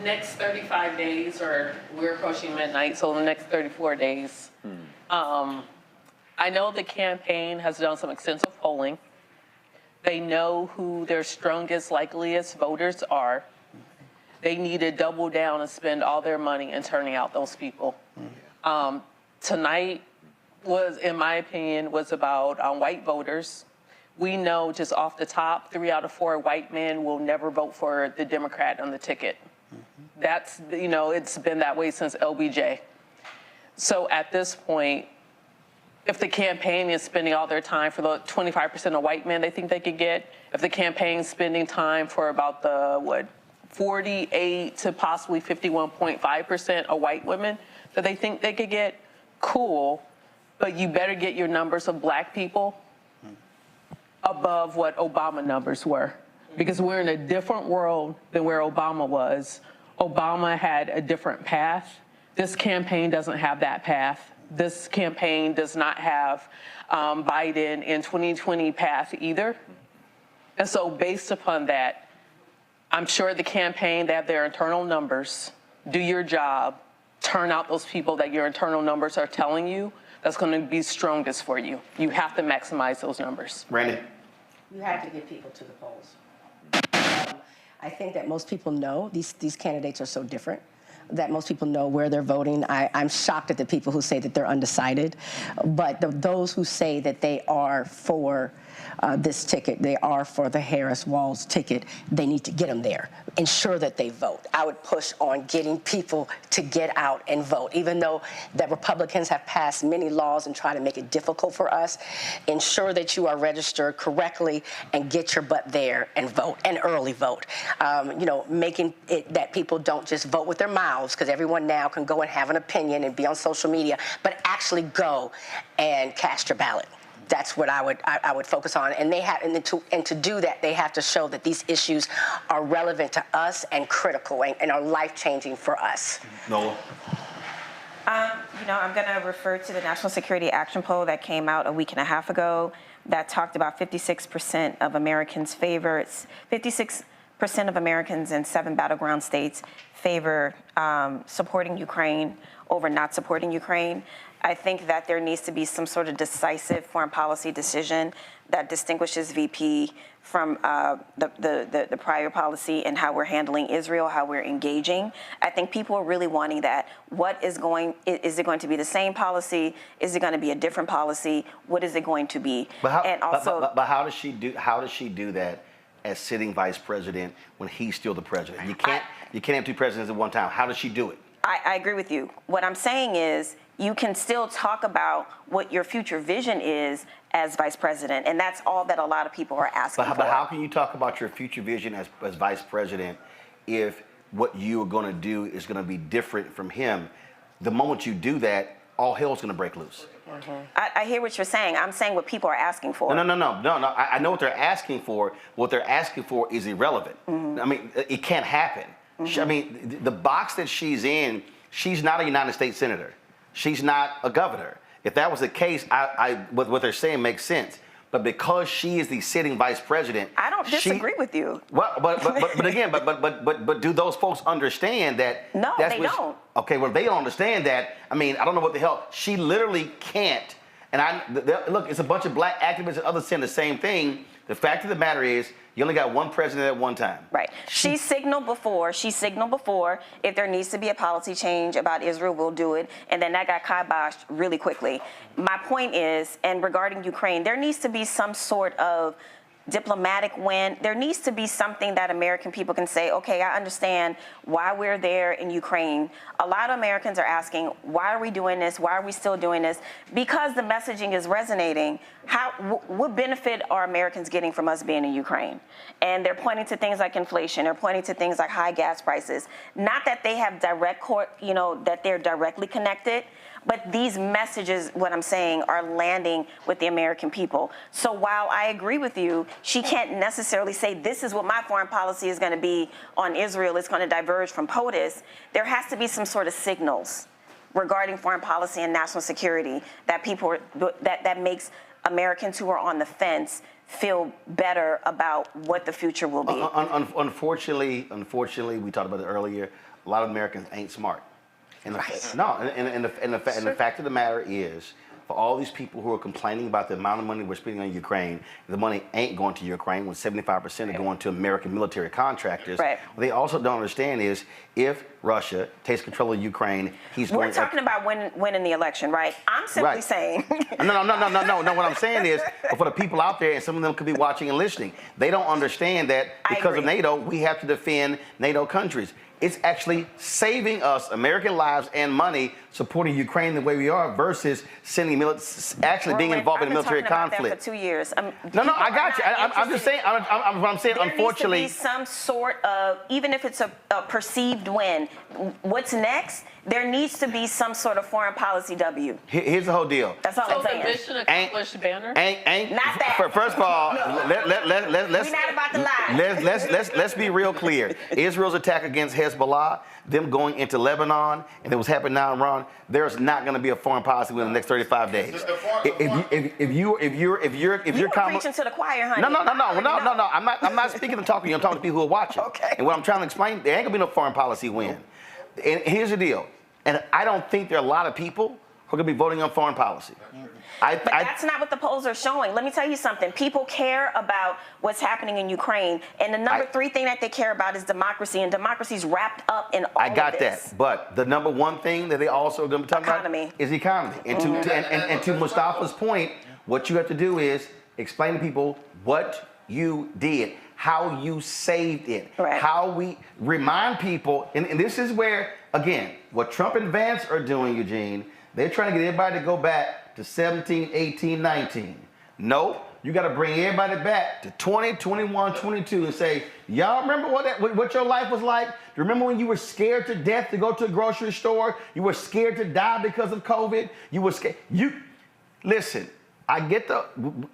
Speaker 7: Next 35 days, or we're approaching midnight, so the next 34 days. I know the campaign has done some extensive polling. They know who their strongest, likeliest voters are. They need to double down and spend all their money in turning out those people. Tonight was, in my opinion, was about white voters. We know just off the top, 3 out of 4 white men will never vote for the Democrat on the ticket. That's, it's been that way since LBJ. So at this point, if the campaign is spending all their time for the 25% of white men they think they could get, if the campaign's spending time for about the, 48 to possibly 51.5% of white women that they think they could get, cool, but you better get your numbers of black people above what Obama numbers were, because we're in a different world than where Obama was. Obama had a different path. This campaign doesn't have that path. This campaign does not have Biden in 2020 path either. And so based upon that, I'm sure the campaign, they have their internal numbers. Do your job. Turn out those people that your internal numbers are telling you that's going to be strongest for you. You have to maximize those numbers.
Speaker 1: Randy.
Speaker 5: You have to get people to the polls. I think that most people know these candidates are so different that most people know where they're voting. I'm shocked at the people who say that they're undecided, but those who say that they are for this ticket, they are for the Harris-Walz ticket, they need to get them there. Ensure that they vote. I would push on getting people to get out and vote. Even though the Republicans have passed many laws and try to make it difficult for us, ensure that you are registered correctly and get your butt there and vote, and early vote. Making it that people don't just vote with their mouths, because everyone now can go and have an opinion and be on social media, but actually go and cast your ballot. That's what I would focus on, and to do that, they have to show that these issues are relevant to us and critical and are life-changing for us.
Speaker 1: Nola.
Speaker 4: I'm going to refer to the National Security Action Poll that came out a week and a half ago that talked about 56% of Americans favor. 56% of Americans in 7 battleground states favor supporting Ukraine over not supporting Ukraine. I think that there needs to be some sort of decisive foreign policy decision that distinguishes VP from the prior policy and how we're handling Israel, how we're engaging. I think people are really wanting that. Is it going to be the same policy? Is it going to be a different policy? What is it going to be?
Speaker 1: But how does she do that as sitting vice president when he's still the president? You can't have 2 presidents at one time. How does she do it?
Speaker 4: I agree with you. What I'm saying is you can still talk about what your future vision is as vice president, and that's all that a lot of people are asking for.
Speaker 1: But how can you talk about your future vision as vice president if what you are going to do is going to be different from him? The moment you do that, all hell's going to break loose.
Speaker 4: I hear what you're saying. I'm saying what people are asking for.
Speaker 1: No. I know what they're asking for. What they're asking for is irrelevant. I mean, it can't happen. I mean, the box that she's in, she's not a United States senator. She's not a governor. If that was the case, what they're saying makes sense. But because she is the sitting vice president,
Speaker 4: I don't disagree with you.
Speaker 1: Well, but again, but do those folks understand that?
Speaker 4: No, they don't.
Speaker 1: Okay, well, they don't understand that. I mean, I don't know what the hell. She literally can't. And look, it's a bunch of black activists and others saying the same thing. The fact of the matter is, you only got one president at one time.
Speaker 4: Right. She signaled before. If there needs to be a policy change about Israel, we'll do it. And then that got kiboshed really quickly. My point is, and regarding Ukraine, there needs to be some sort of diplomatic win. There needs to be something that American people can say, okay, I understand why we're there in Ukraine. A lot of Americans are asking, why are we doing this? Why are we still doing this? Because the messaging is resonating. What benefit are Americans getting from us being in Ukraine? And they're pointing to things like inflation. They're pointing to things like high gas prices. Not that they have that they're directly connected, but these messages, what I'm saying, are landing with the American people. So while I agree with you, she can't necessarily say this is what my foreign policy is going to be on Israel. It's going to diverge from POTUS. There has to be some sort of signals regarding foreign policy and national security that makes Americans who are on the fence feel better about what the future will be.
Speaker 1: Unfortunately, we talked about it earlier. A lot of Americans ain't smart. And the fact of the matter is, for all these people who are complaining about the amount of money we're spending on Ukraine, the money ain't going to Ukraine when 75% are going to American military contractors. Right. What they also don't understand is if Russia takes control of Ukraine,
Speaker 4: We're talking about winning the election, right? I'm simply saying.
Speaker 1: No. What I'm saying is, for the people out there, and some of them could be watching and listening, they don't understand that because of NATO, we have to defend NATO countries. It's actually saving us American lives and money supporting Ukraine the way we are versus sending being involved in a military conflict.
Speaker 4: About that for 2 years.
Speaker 1: No, I got you. I'm just saying. I'm saying, unfortunately,
Speaker 4: there needs to be some sort of, even if it's a perceived win. What's next? There needs to be some sort of foreign policy W.
Speaker 1: Here's the whole deal.
Speaker 4: That's all I'm saying.
Speaker 7: So the mission accomplished banner?
Speaker 1: Ain't
Speaker 4: not that.
Speaker 1: First of all,
Speaker 4: let's not about to lie.
Speaker 1: Let's be real clear. Israel's attack against Hezbollah, them going into Lebanon, and it was happening now in Iran. There's not going to be a foreign policy within the next 35 days. If you're
Speaker 4: preaching to the choir, honey.
Speaker 1: No. I'm not speaking and talking to you. I'm talking to people who are watching. Okay. And what I'm trying to explain, there ain't gonna be no foreign policy win. And here's the deal. And I don't think there are a lot of people who are going to be voting on foreign policy.
Speaker 4: But that's not what the polls are showing. Let me tell you something. People care about what's happening in Ukraine. And the number 3 thing that they care about is democracy. And democracy's wrapped up in all of this.
Speaker 1: I got that. But the number one thing that they also are going to be talking about is the economy. And to Mustafa's point, what you have to do is explain to people what you did, how you saved it, how we remind people. And this is where, again, what Trump and Vance are doing, Eugene, they're trying to get everybody to go back to 17, 18, 19. Nope. You got to bring everybody back to 20, 21, 22 and say, y'all remember what your life was like? Do you remember when you were scared to death to go to a grocery store? You were scared to die because of COVID? You were scared. Listen, I get a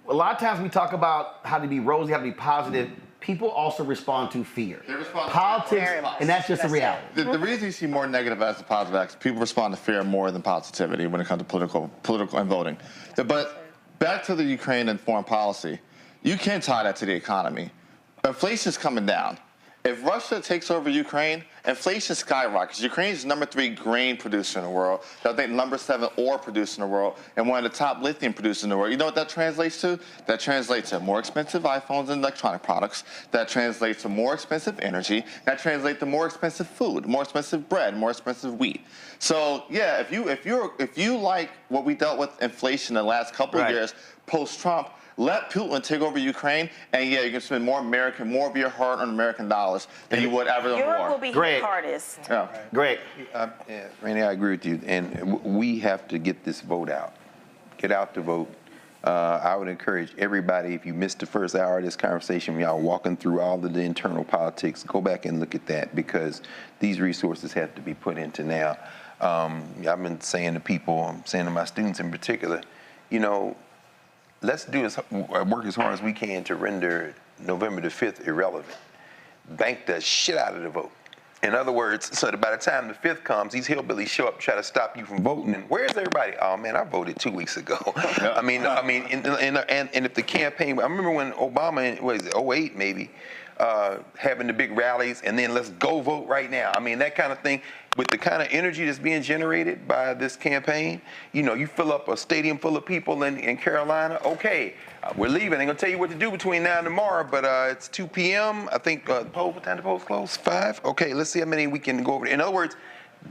Speaker 1: lot of times we talk about how to be rosy, how to be positive. People also respond to fear. They respond to politics, and that's just a reality.
Speaker 22: The reason you see more negative as the positive acts, people respond to fear more than positivity when it comes to political and voting. But back to the Ukraine and foreign policy, you can't tie that to the economy. Inflation's coming down. If Russia takes over Ukraine, inflation skyrockets. Ukraine is number 3 grain producer in the world. I think number 7 ore producer in the world, and one of the top lithium producers in the world. You know what that translates to? That translates to more expensive iPhones and electronic products. That translates to more expensive energy. That translates to more expensive food, more expensive bread, more expensive wheat. So yeah, if you like what we dealt with inflation in the last couple of years post-Trump, let Putin take over Ukraine, and yeah, you can spend more of your hard-earned American dollars than you would ever in war.
Speaker 4: Europe will be hit hardest.
Speaker 22: Yeah.
Speaker 1: Great.
Speaker 9: Randy, I agree with you, and we have to get this vote out. Get out the vote. I would encourage everybody, if you missed the first hour of this conversation, y'all walking through all of the internal politics, go back and look at that, because these resources have to be put into now. I've been saying to people, I'm saying to my students in particular, let's work as hard as we can to render November the 5th irrelevant. Bank the shit out of the vote. In other words, so that by the time the 5th comes, these hillbillies show up, try to stop you from voting. And where's everybody? Oh man, I voted 2 weeks ago. I mean, and if the campaign, I remember when Obama, what is it, 08 maybe, having the big rallies, and then let's go vote right now. I mean, that kind of thing. With the kind of energy that's being generated by this campaign, you know, you fill up a stadium full of people in Carolina, okay, we're leaving. They're going to tell you what to do between now and tomorrow, but it's 2 p.m. I think, what time the polls close? 5? Okay, let's see how many we can go over. In other words,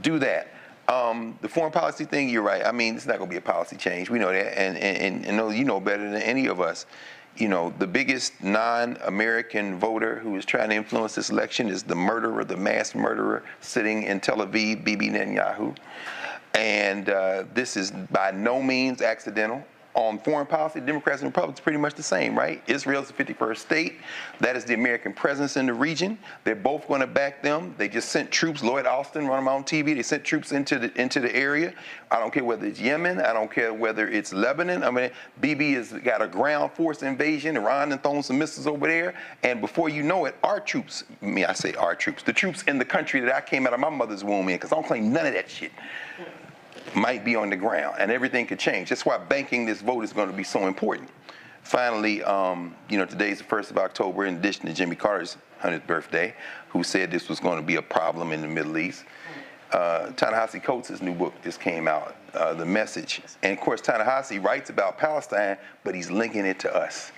Speaker 9: do that. The foreign policy thing, you're right. I mean, it's not going to be a policy change. We know that, and you know better than any of us. You know, the biggest non-American voter who is trying to influence this election is the murderer, the mass murderer sitting in Tel Aviv, Bibi Netanyahu. And this is by no means accidental. On foreign policy, Democrats and Republicans pretty much the same, right? Israel's the 51st state. That is the American presence in the region. They're both going to back them. They just sent troops. Lloyd Austin run them on TV. They sent troops into the area. I don't care whether it's Yemen. I don't care whether it's Lebanon. I mean, Bibi has got a ground force invasion. Iran and thrown some missiles over there. And before you know it, our troops, I say our troops, the troops in the country that I came out of my mother's womb in, because I don't claim none of that shit, might be on the ground, and everything could change. That's why banking this vote is going to be so important. Finally, you know, today's the 1st of October, in addition to Jimmy Carter's 100th birthday, who said this was going to be a problem in the Middle East. Ta-Nehisi Coates' new book just came out, The Message. And of course, Ta-Nehisi writes about Palestine, but he's linking it to us.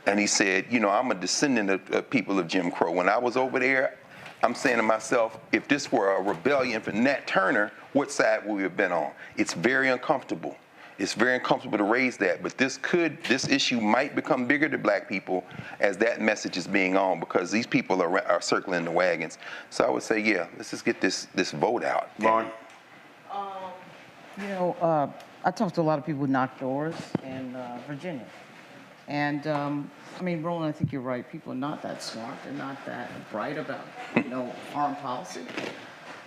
Speaker 9: And he said, you know, I'm a descendant of people of Jim Crow. When I was over there, I'm saying to myself, if this were a rebellion for Nat Turner, what side would we have been on? It's very uncomfortable. It's very uncomfortable to raise that, but this issue might become bigger to black people as that message is being on, because these people are circling the wagons. So I would say, yeah, let's just get this vote out.
Speaker 1: Lauren?
Speaker 2: You know, I talked to a lot of people who knock doors in Virginia. And, I mean, Roland, I think you're right. People are not that smart. They're not that bright about, you know, foreign policy.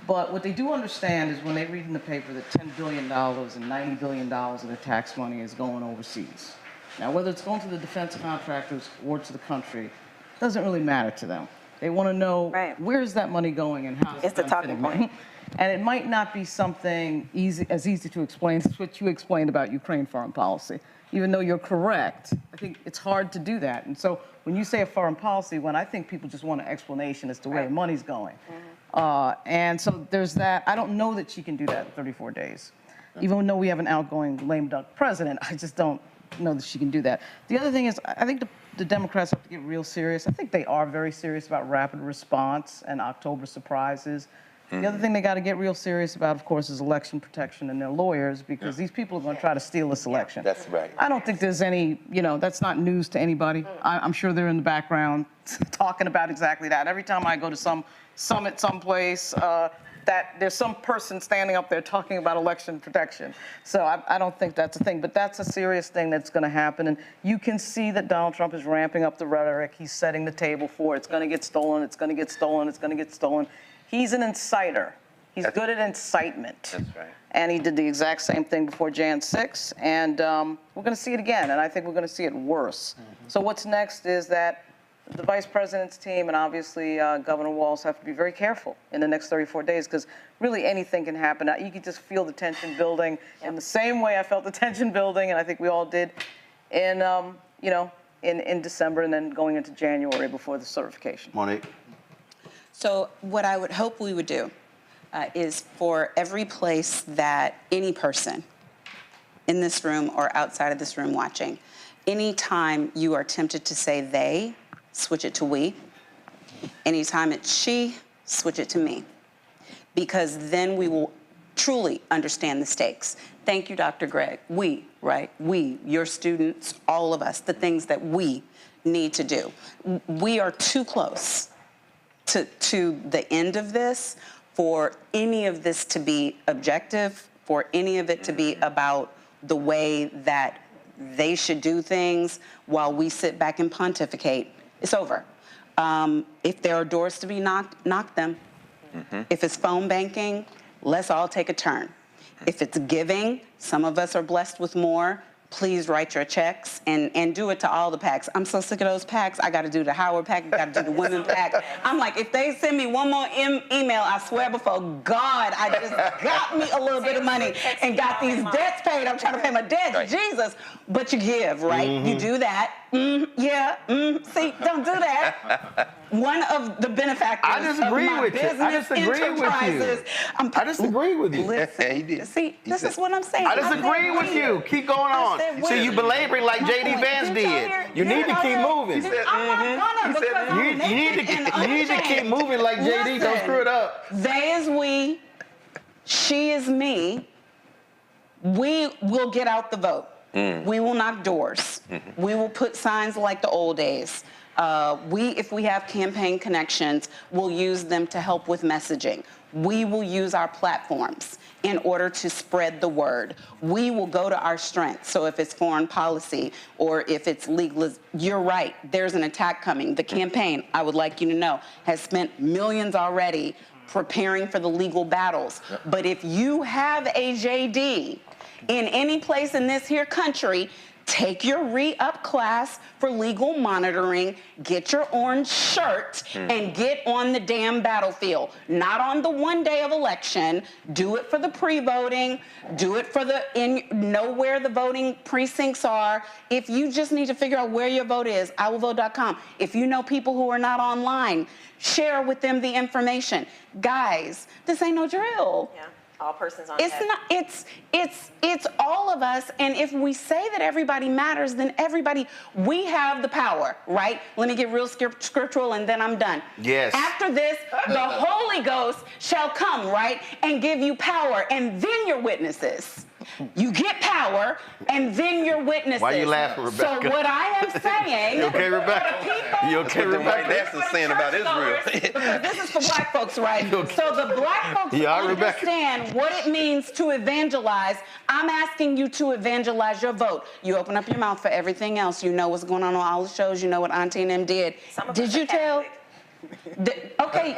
Speaker 2: But what they do understand is when they read in the paper that $10 billion and $90 billion of their tax money is going overseas. Now, whether it's going to the defense contractors or to the country, doesn't really matter to them. They want to know, where's that money going and how
Speaker 4: it's the talking point.
Speaker 2: And it might not be something as easy to explain as what you explained about Ukraine foreign policy. Even though you're correct, I think it's hard to do that. And so when you say a foreign policy, when I think people just want an explanation as to where the money's going. And so there's that. I don't know that she can do that in 34 days. Even though we have an outgoing lame duck president, I just don't know that she can do that. The other thing is, I think the Democrats have to get real serious. I think they are very serious about rapid response and October surprises. The other thing they got to get real serious about, of course, is election protection and their lawyers, because these people are going to try to steal this election.
Speaker 9: That's right.
Speaker 2: I don't think there's any, you know, that's not news to anybody. I'm sure they're in the background talking about exactly that. Every time I go to some summit someplace, that there's some person standing up there talking about election protection. So I don't think that's a thing, but that's a serious thing that's going to happen. And you can see that Donald Trump is ramping up the rhetoric. He's setting the table for it's going to get stolen, it's going to get stolen, it's going to get stolen. He's an inciter. He's good at incitement.
Speaker 9: That's right.
Speaker 2: And he did the exact same thing before Jan 6. And we're going to see it again. And I think we're going to see it worse. So what's next is that the vice president's team and obviously Governor Walz have to be very careful in the next 34 days, because really anything can happen. You can just feel the tension building in the same way I felt the tension building, and I think we all did in, you know, in December and then going into January before the certification.
Speaker 1: Monique?
Speaker 3: So what I would hope we would do is for every place that any person in this room or outside of this room watching, anytime you are tempted to say they, switch it to we. Anytime it's she, switch it to me. Because then we will truly understand the stakes. Thank you, Dr. Gregg. We, right? We, your students, all of us, the things that we need to do. We are too close to the end of this for any of this to be objective, for any of it to be about the way that they should do things while we sit back and pontificate. It's over. If there are doors to be knocked, knock them. If it's phone banking, let's all take a turn. If it's giving, some of us are blessed with more, please write your checks and do it to all the PACs. I'm so sick of those PACs. I got to do the Howard PAC, I got to do the Women PAC. I'm like, if they send me one more email, I swear before God, I just got me a little bit of money and got these debts paid. I'm trying to pay my debts, right. Jesus. But you give, right? Mm-hmm. You do that. See, don't do that. One of the benefactors of my business enterprises. I
Speaker 1: disagree with you.
Speaker 3: Listen, see, this is what I'm saying.
Speaker 1: I disagree with you. Keep going on. See, you belaboring like J.D. Vance did. You need to keep moving. You need to keep moving like J.D. Don't screw it up.
Speaker 3: They is we, she is me. We will get out the vote. We will knock doors. We will put signs like the old days. If we have campaign connections, we'll use them to help with messaging. We will use our platforms in order to spread the word. We will go to our strengths. So if it's foreign policy or if it's legal, you're right, there's an attack coming. The campaign, I would like you to know, has spent millions already preparing for the legal battles. Yep. But if you have a JD in any place in this here country, take your re-up class for legal monitoring, get your orange shirt, and get on the damn battlefield. Not on the one day of election. Do it for the pre-voting. Do it for know where the voting precincts are. If you just need to figure out where your vote is, iwillvote.com. If you know people who are not online, share with them the information. Guys, this ain't no drill.
Speaker 4: Yeah. All persons on
Speaker 3: it's not it's all of us, and if we say that everybody matters, then we have the power, right? Let me get real scriptural and then I'm done.
Speaker 1: Yes.
Speaker 3: After this, the Holy Ghost shall come, right, and give you power, and then you're witnesses. You get power, and then you're witnesses.
Speaker 1: Why are you laughing, Rebecca?
Speaker 3: So what I am saying...
Speaker 1: You okay, Rebecca? You okay, Rebecca?
Speaker 9: That's the saying about Israel.
Speaker 3: Because this is for black folks, right? So the black folks understand what it means to evangelize. I'm asking you to evangelize your vote. You open up your mouth for everything else. You know what's going on all the shows. You know what Auntie and them did. Did you tell... Okay,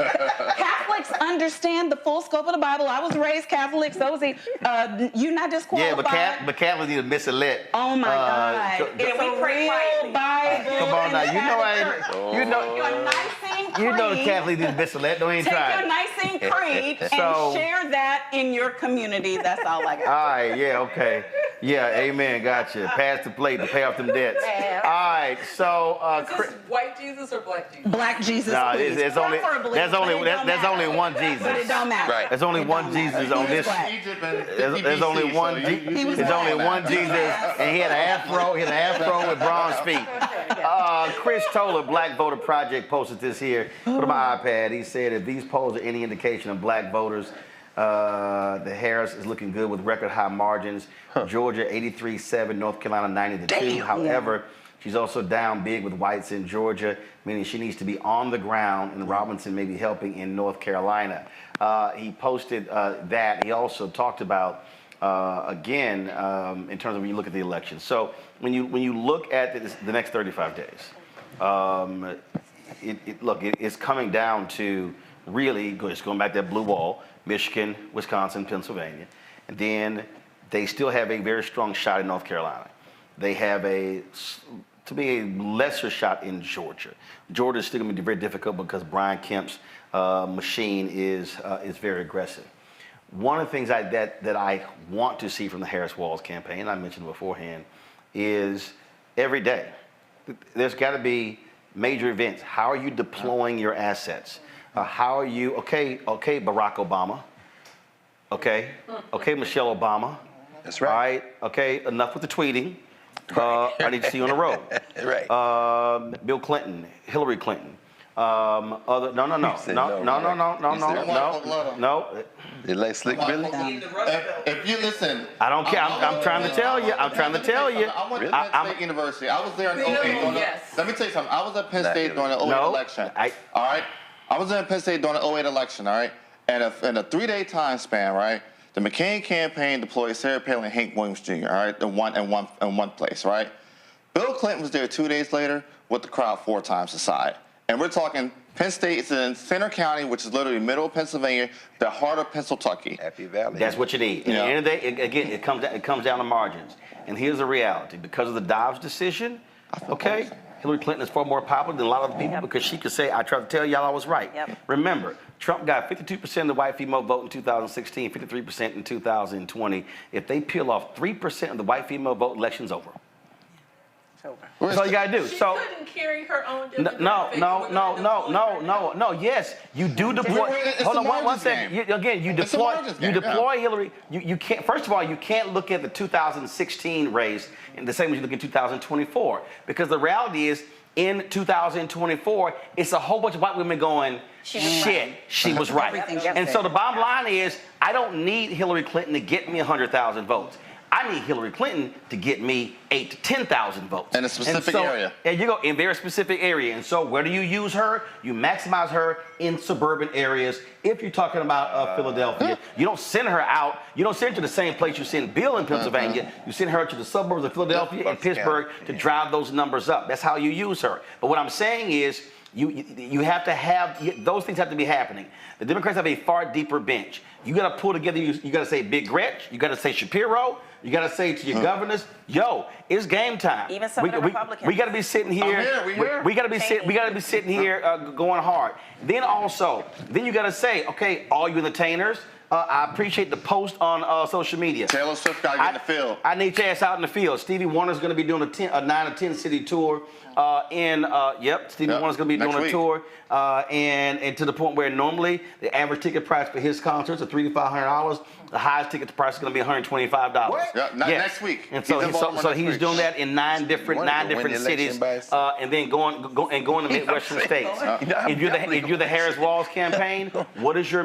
Speaker 3: Catholics understand the full scope of the Bible. I was raised Catholic, so was he. You're not disqualified.
Speaker 1: Yeah, but Catholics need to miss a lit.
Speaker 3: Oh my God! It's a real Bible.
Speaker 1: Come on now, you know the Catholics need to miss a lit. Don't even try.
Speaker 3: Take your Nicene Creed and share that in your community. That's all I got.
Speaker 1: All right, yeah, okay. Yeah, amen, gotcha. Pass the plate to pay off them debts. All right, so...
Speaker 7: is this white Jesus or black Jesus?
Speaker 3: Black Jesus,
Speaker 1: there's only one Jesus.
Speaker 3: But it don't matter.
Speaker 1: Right. There's only one Jesus on this. There's only one Jesus, and he had an afro. He had an afro with bronze feet. Chris Toller, Black Voter Project, posted this here. Put on my iPad. He said, if these polls are any indication of black voters, the Harris is looking good with record high margins. Georgia 83-7, North Carolina 90-2. However, she's also down big with whites in Georgia, meaning she needs to be on the ground, and Robinson may be helping in North Carolina. He posted that. He also talked about, again, in terms of when you look at the election. So when you look at the next 35 days, it's coming down to really, just going back to that blue wall, Michigan, Wisconsin, Pennsylvania. And then they still have a very strong shot in North Carolina. They have to me, a lesser shot in Georgia. Georgia is still going to be very difficult because Brian Kemp's machine is very aggressive. One of the things that I want to see from the Harris-Walz campaign, I mentioned beforehand, is every day, there's got to be major events. How are you deploying your assets? How are you, okay, Barack Obama, okay, Michelle Obama.
Speaker 9: That's right.
Speaker 1: All right, okay, enough with the tweeting. I need to see you on the road.
Speaker 9: Right.
Speaker 1: Bill Clinton, Hillary Clinton. No.
Speaker 9: They like Slick Billy?
Speaker 22: If you listen,
Speaker 1: I don't care. I'm trying to tell you.
Speaker 22: I went to Penn State University. I was there in 08. Let me tell you something. I was at Penn State during the 08 election. All right. I was in Penn State during the 08 election. All right. And in a 3-day time span, right, the McCain campaign deployed Sarah Palin and Hank Williams Jr., all right, in one place, right? Bill Clinton was there 2 days later with the crowd 4 times the size. And we're talking Penn State is in Center County, which is literally middle of Pennsylvania, the heart of Pennsylvania.
Speaker 9: Happy Valley.
Speaker 1: That's what you need. At the end of the day, again, it comes down to margins. And here's the reality. Because of the Dobbs decision, okay, Hillary Clinton is far more popular than a lot of people because she could say, I tried to tell y'all I was right. Remember, Trump got 52% of the white female vote in 2016, 53% in 2020. If they peel off 3% of the white female vote, election's over. That's all you gotta do.
Speaker 7: She
Speaker 1: So
Speaker 7: couldn't carry her own
Speaker 1: no. Yes, you do deploy. Hold on, one second. You deploy Hillary. You can't. First of all, you can't look at the 2016 race in the same way you look at 2024 because the reality is in 2024 it's a whole bunch of white women going, shit, she was right. And so the bottom line is, I don't need Hillary Clinton to get me 100,000 votes. I need Hillary Clinton to get me 8,000 to 10,000 votes.
Speaker 22: In a specific area.
Speaker 1: There you go, in a very specific area. And so where do you use her? You maximize her in suburban areas. If you're talking about Philadelphia, you don't send her out. You don't send her to the same place you send Bill in Pennsylvania. You send her to the suburbs of Philadelphia and Pittsburgh to drive those numbers up. That's how you use her. But what I'm saying is, you have to have, those things have to be happening. The Democrats have a far deeper bench. You got to pull together, you got to say Big Gretch, you got to say Shapiro, you got to say to your governors, yo, it's game time.
Speaker 4: Even some of the Republicans.
Speaker 1: We got to be sitting here. We got to be sitting here going hard. Then you got to say, okay, all you entertainers, I appreciate the post on social media.
Speaker 22: Taylor Swift got to get in the field.
Speaker 1: I need your ass out in the field. Stevie Wonder's going to be doing a 9 or 10 city tour. Stevie Wonder's going to be doing a tour, and to the point where normally the average ticket price for his concerts are $300 to $500. The highest ticket price is going to be $125.
Speaker 22: Next week.
Speaker 1: And so he's doing that in nine different cities, and then going to Midwestern states. If you're the Harris Walz campaign, what is your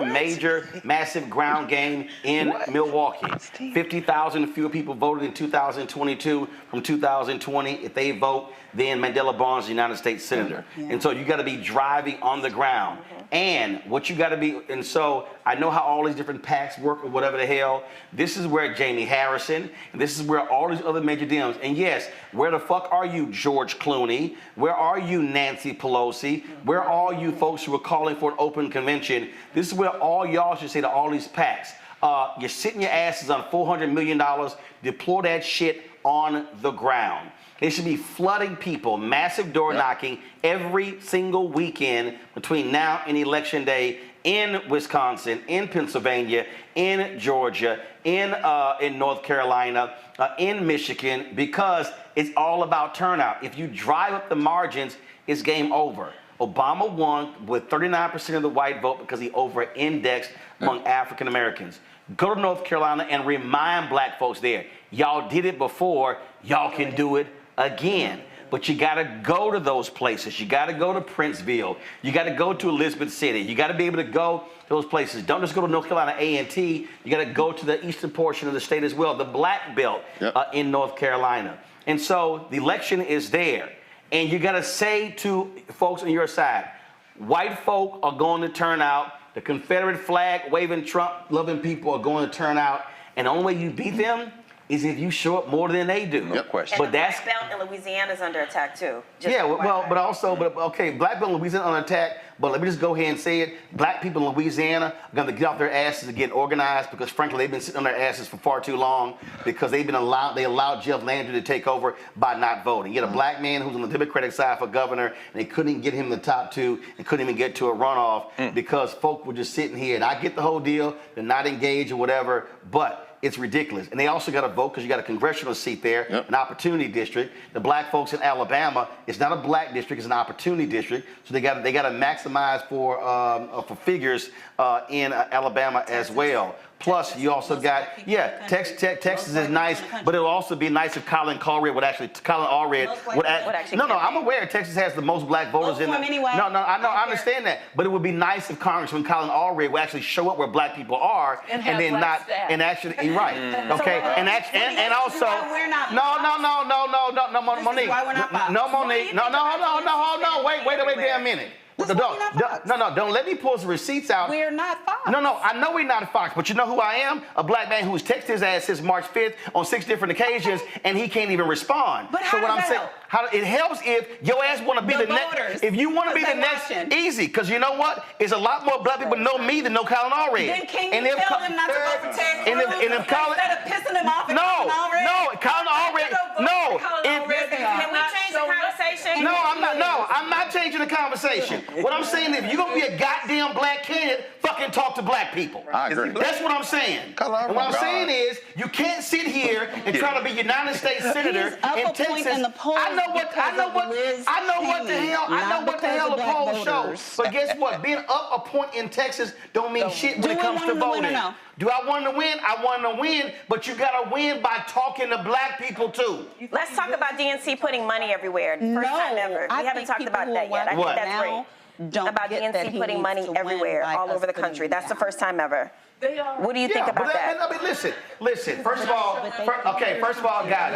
Speaker 1: major massive ground game in Milwaukee? 50,000 fewer people voted in 2022 from 2020. If they vote, then Mandela Barnes is the United States Senator. And so you got to be driving on the ground. And what you got to be, and so I know how all these different PACs work or whatever the hell. This is where Jamie Harrison, and this is where all these other major Dems, and yes, where the fuck are you, George Clooney? Where are you, Nancy Pelosi? Where are you folks who are calling for an open convention? This is where all y'all should say to all these PACs. You're sitting your asses on $400 million. Deploy that shit on the ground. They should be flooding people, massive door knocking every single weekend between now and Election Day in Wisconsin, in Pennsylvania, in Georgia, in North Carolina, in Michigan, because it's all about turnout. If you drive up the margins, it's game over. Obama won with 39% of the white vote because he over-indexed among African Americans. Go to North Carolina and remind black folks there, y'all did it before, y'all can do it again. But you got to go to those places. You got to go to Princeville. You got to go to Elizabeth City. You got to be able to go to those places. Don't just go to North Carolina A&T. You got to go to the eastern portion of the state as well, the Black Belt in North Carolina. And so the election is there. And you got to say to folks on your side, white folk are going to turn out. The Confederate flag waving, Trump loving people are going to turn out. And the only way you beat them is if you show up more than they do.
Speaker 9: No question.
Speaker 4: And the Black Belt in Louisiana is under attack too.
Speaker 1: Black Belt in Louisiana under attack. But let me just go ahead and say it. Black people in Louisiana are going to get off their asses and get organized because, frankly, they've been sitting on their asses for far too long because they allowed Jeff Landry to take over by not voting. You had a black man who's on the Democratic side for governor, and they couldn't even get him the top two and couldn't even get to a runoff because folk were just sitting here. And I get the whole deal. They're not engaged or whatever, but it's ridiculous. And they also got to vote because you got a congressional seat there, an opportunity district. The black folks in Alabama, it's not a black district, it's an opportunity district. So they got to maximize for figures in Alabama as well. Plus, you also got, Texas is nice, but it'll also be nice if Colin Allred would actually, I'm aware Texas has the most black voters in it.
Speaker 4: Anyway.
Speaker 1: I understand that. But it would be nice if Congressman Colin Allred would actually show up where black people are and then not, and actually, you're right. Okay, and also, Monique. No, wait a damn minute. No, don't let me pull some receipts out.
Speaker 3: We're not Fox.
Speaker 1: No, I know we're not Fox, but you know who I am? A black man who's texted his ass since March 5th on 6 different occasions, and he can't even respond.
Speaker 3: But how does that help?
Speaker 1: It helps if your ass want to be the next. If you want to be the next, easy, because you know what? It's a lot more black people know me than know Colin already.
Speaker 3: Then can you tell him not to vote for Ted Cruz
Speaker 1: instead of
Speaker 3: pissing him off?
Speaker 1: Colin already. No,
Speaker 4: Can we change the conversation?
Speaker 1: No, I'm not. No, I'm not changing the conversation. What I'm saying is, if you're gonna be a goddamn black candidate, fucking talk to black people.
Speaker 22: I agree.
Speaker 1: That's what I'm saying. And what I'm saying is, you can't sit here and try to be United States senator in Texas. I know what the hell the polls show. But guess what? Being up a point in Texas don't mean shit when it comes to voting. Do I want to win? I want to win, but you got to win by talking to black people too.
Speaker 4: Let's talk about DNC putting money everywhere. First time ever. We haven't talked about that yet. I think that's great. About DNC putting money everywhere, all over the country. That's the first time ever. What do you think about that?
Speaker 1: I mean, listen. First of all, guys,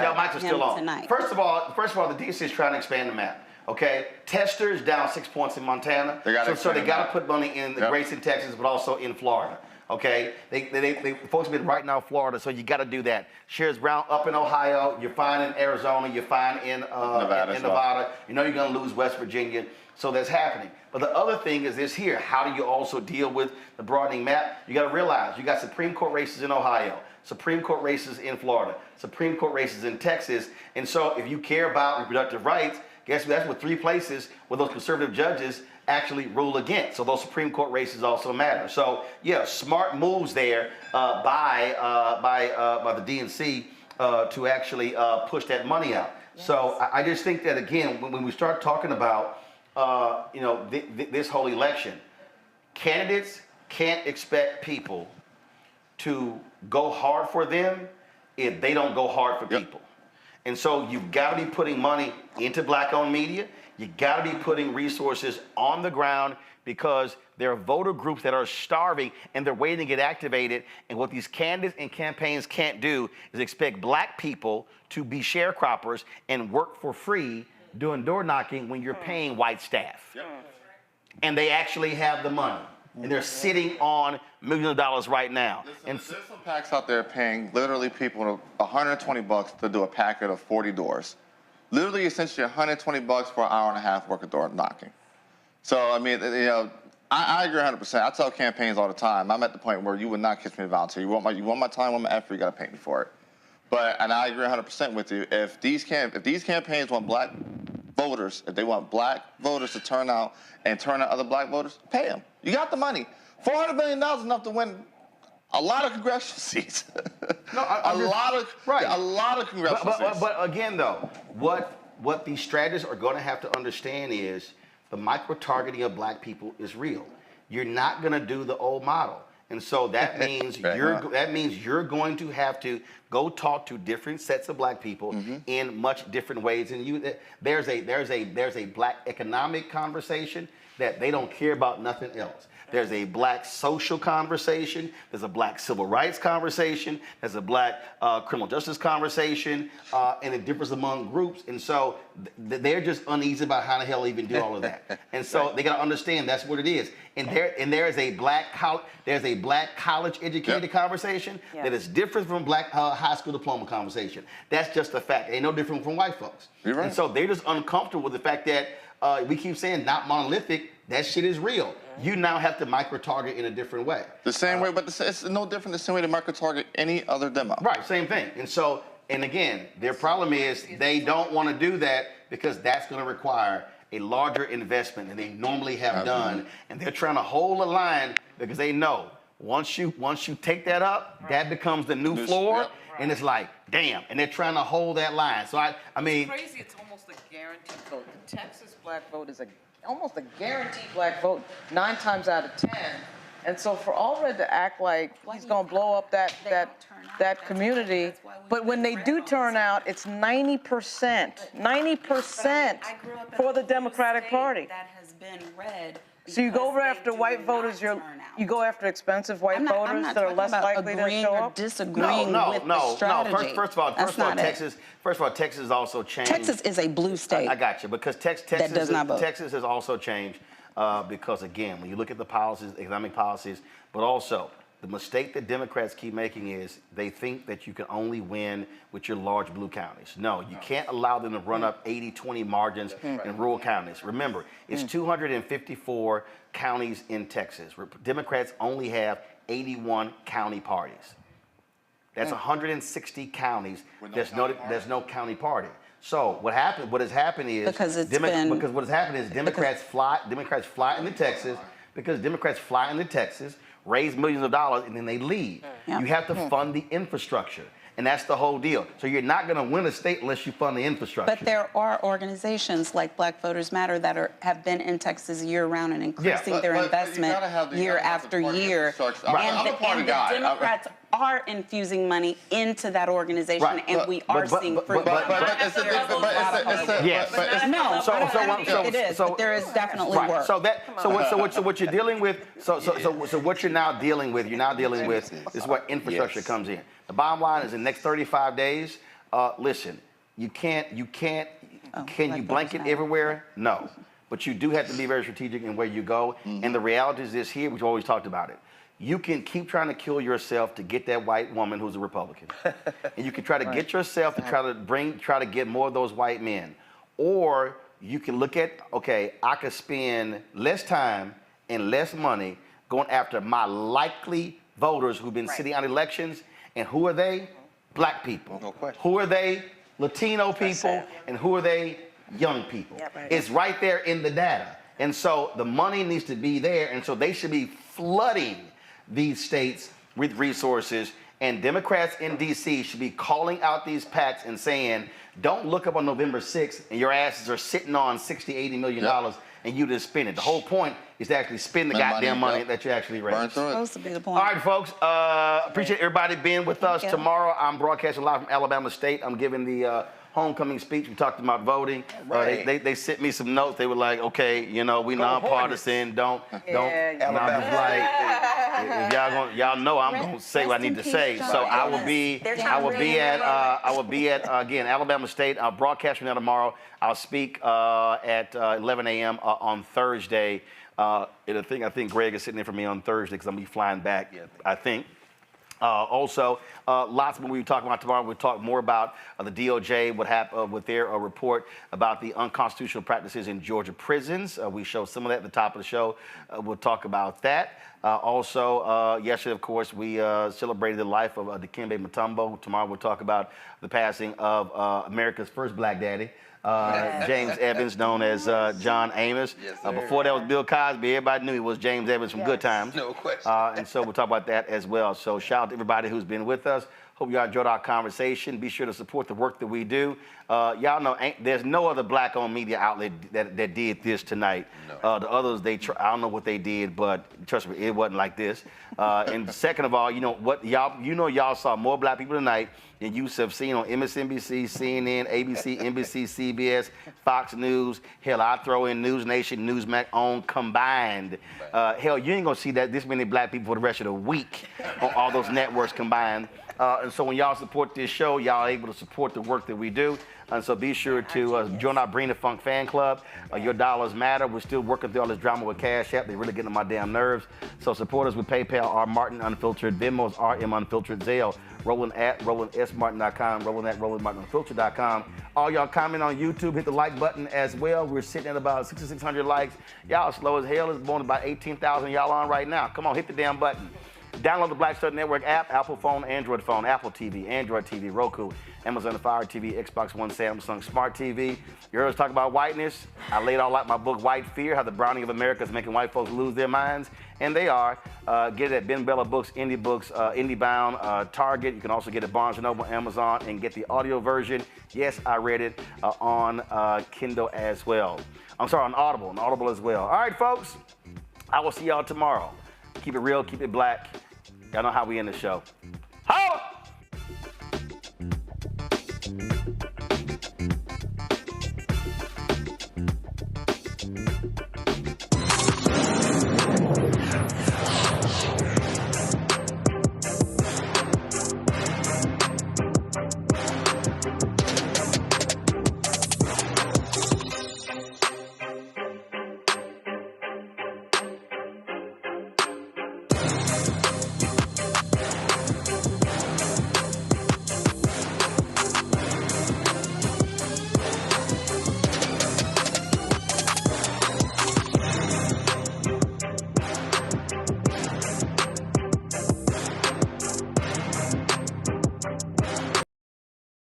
Speaker 1: y'all mics are still on. First of all, the DNC is trying to expand the map. Okay, Testers down 6 points in Montana, so they got to put money in the Grayson, Texas, but also in Florida. Okay, they folks have been right now Florida, so you got to do that. Shares Brown up in Ohio, you're fine in Arizona, you're fine in Nevada. You know you're gonna lose West Virginia, so that's happening. But the other thing is this here: how do you also deal with the broadening map? You got to realize you got Supreme Court races in Ohio, Supreme Court races in Florida, Supreme Court races in Texas, and so if you care about reproductive rights, guess that's what 3 places where those conservative judges actually rule against. So those Supreme Court races also matter. So yeah, smart moves there by the DNC to actually push that money out. Yes. So I just think that again, when we start talking about this whole election, candidates can't expect people to go hard for them if they don't go hard for people. And so you've got to be putting money into black-owned media. You got to be putting resources on the ground because there are voter groups that are starving and they're waiting to get activated. And what these candidates and campaigns can't do is expect black people to be sharecroppers and work for free doing door knocking when you're paying white staff. And they actually have the money. And they're sitting on millions of dollars right now.
Speaker 22: There's some PACs out there paying literally people $120 to do a packet of 40 doors. Literally, essentially, $120 for an hour and a half worth of door knocking. So, I mean, I agree 100%. I tell campaigns all the time, I'm at the point where you would not catch me to volunteer. You want my time, want my effort, you got to pay me for it. And I agree 100% with you. If these campaigns want black voters, if they want black voters to turn out and turn out other black voters, pay them. You got the money. $400 million is enough to win a lot of congressional seats. A lot of congressional seats.
Speaker 1: But again, though, what these strategists are going to have to understand is the micro-targeting of black people is real. You're not going to do the old model. And so that means you're going to have to go talk to different sets of black people in much different ways. And there's a black economic conversation that they don't care about nothing else. There's a black social conversation. There's a black civil rights conversation. There's a black criminal justice conversation, and it differs among groups. And so they're just uneasy about how the hell they even do all of that. And so they got to understand that's what it is. And there is a black college educated conversation that is different from black high school diploma conversation. That's just a fact. Ain't no different from white folks. You're right. And so they're just uncomfortable with the fact that we keep saying not monolithic. That shit is real. You now have to micro-target in a different way.
Speaker 22: The same way, but it's no different the same way to micro-target any other demo.
Speaker 1: Right, same thing. And again, their problem is they don't want to do that because that's going to require a larger investment than they normally have done. And they're trying to hold a line because they know once you take that up, that becomes the new floor. And it's like, damn. And they're trying to hold that line. So I mean.
Speaker 2: It's crazy. It's almost a guaranteed vote. The Texas black vote is almost a guaranteed black vote 9 times out of 10. And so for Allred to act like he's going to blow up that community, but when they do turn out, it's 90% for the Democratic Party.
Speaker 3: That has been red
Speaker 2: So you go over after white voters, you go after expensive white voters that are less likely to show up?
Speaker 8: Disagreeing with the strategy.
Speaker 1: First of all, Texas has also changed.
Speaker 8: Texas is a blue state.
Speaker 1: I got you, because Texas has also changed because, again, when you look at the policies, economic policies, but also the mistake that Democrats keep making is they think that you can only win with your large blue counties. No, you can't allow them to run up 80-20 margins in rural counties. Remember, it's 254 counties in Texas. Democrats only have 81 county parties. That's 160 counties. There's no county party. So what has happened is Democrats fly into Texas because Democrats fly into Texas, raise millions of dollars, and then they leave. You have to fund the infrastructure. And that's the whole deal. So you're not going to win a state unless you fund the infrastructure.
Speaker 3: But there are organizations like Black Voters Matter that have been in Texas year-round and increasing their investment year after year. And the Democrats are infusing money into that organization, and we are seeing fruit.
Speaker 1: Yes.
Speaker 3: It is, but there is definitely work.
Speaker 1: So what you're dealing with, so what you're now dealing with, is where infrastructure comes in. The bottom line is in the next 35 days, listen, can you blanket everywhere? No. But you do have to be very strategic in where you go. And the reality is this here, we've always talked about it. You can keep trying to kill yourself to get that white woman who's a Republican. And you can try to get yourself to try to get more of those white men. Or you can look at, okay, I could spend less time and less money going after my likely voters who've been sitting on elections. And who are they? Black people.
Speaker 22: No question.
Speaker 1: Who are they? Latino people. And who are they? Young people. It's right there in the data. And so the money needs to be there. And so they should be flooding these states with resources. And Democrats in D.C. should be calling out these PACs and saying, don't look up on November 6th and your asses are sitting on $60-80 million and you just spend it. The whole point is to actually spend the goddamn money that you actually raised.
Speaker 8: Supposed to be the point.
Speaker 1: All right, folks. Appreciate everybody being with us. Tomorrow, I'm broadcasting live from Alabama State. I'm giving the homecoming speech. We talked about voting. They sent me some notes. They were like, okay, we nonpartisan. Don't. And I'm just like, if y'all know I'm gonna say what I need to say. So I will be at again Alabama State. I'll broadcast from there tomorrow. I'll speak at 11 a.m. On Thursday. I think Greg is sitting in for me on Thursday because I'm gonna be flying back. I think. Also, lots of what we'll be talking about tomorrow. We'll talk more about the DOJ, what happened with their report about the unconstitutional practices in Georgia prisons. We show some of that at the top of the show. We'll talk about that. Also, yesterday, of course, we celebrated the life of Dikembe Mutombo. Tomorrow, we'll talk about the passing of America's first black daddy. James Evans, known as John Amos. Before that was Bill Cosby, everybody knew he was James Evans from Good Times.
Speaker 9: No question.
Speaker 1: And so we'll talk about that as well. So shout out to everybody who's been with us. Hope y'all enjoyed our conversation. Be sure to support the work that we do. Y'all know there's no other black-owned media outlet that did this tonight. No. The others, I don't know what they did, but trust me, it wasn't like this. And second of all, y'all saw more black people tonight than you have seen on MSNBC, CNN, ABC, NBC, CBS, Fox News. Hell, I throw in News Nation, Newsmax on combined. Hell, you ain't gonna see this many black people for the rest of the week on all those networks combined. And so when y'all support this show, y'all are able to support the work that we do. And so be sure to join our Bring the Funk fan club. Your dollars matter. We're still working through all this drama with Cash App. They're really getting on my damn nerves. So support us with PayPal, R Martin Unfiltered, Venmo's RM Unfiltered, Zelle, Roland at RolandSMartin.com, Roland at RolandMartinUnfiltered.com. All y'all comment on YouTube, hit the like button as well. We're sitting at about 6,600 likes. Y'all slow as hell. It's born about 18,000 y'all on right now. Come on, hit the damn button. Download the Black Star Network app, Apple phone, Android phone, Apple TV, Android TV, Roku, Amazon Fire TV, Xbox One, Samsung Smart TV. You heard us talk about whiteness. I laid all out my book, White Fear, How the Browning of America is Making White Folks Lose Their Minds. And they are. Get it at Ben Bella Books, IndieBound, Target. You can also get it at Barnes & Noble, Amazon, and get the audio version. Yes, I read it on Kindle as well. I'm sorry, on Audible as well. All right, folks. I will see y'all tomorrow. Keep it real, keep it black. Y'all know how we end the show. Holla!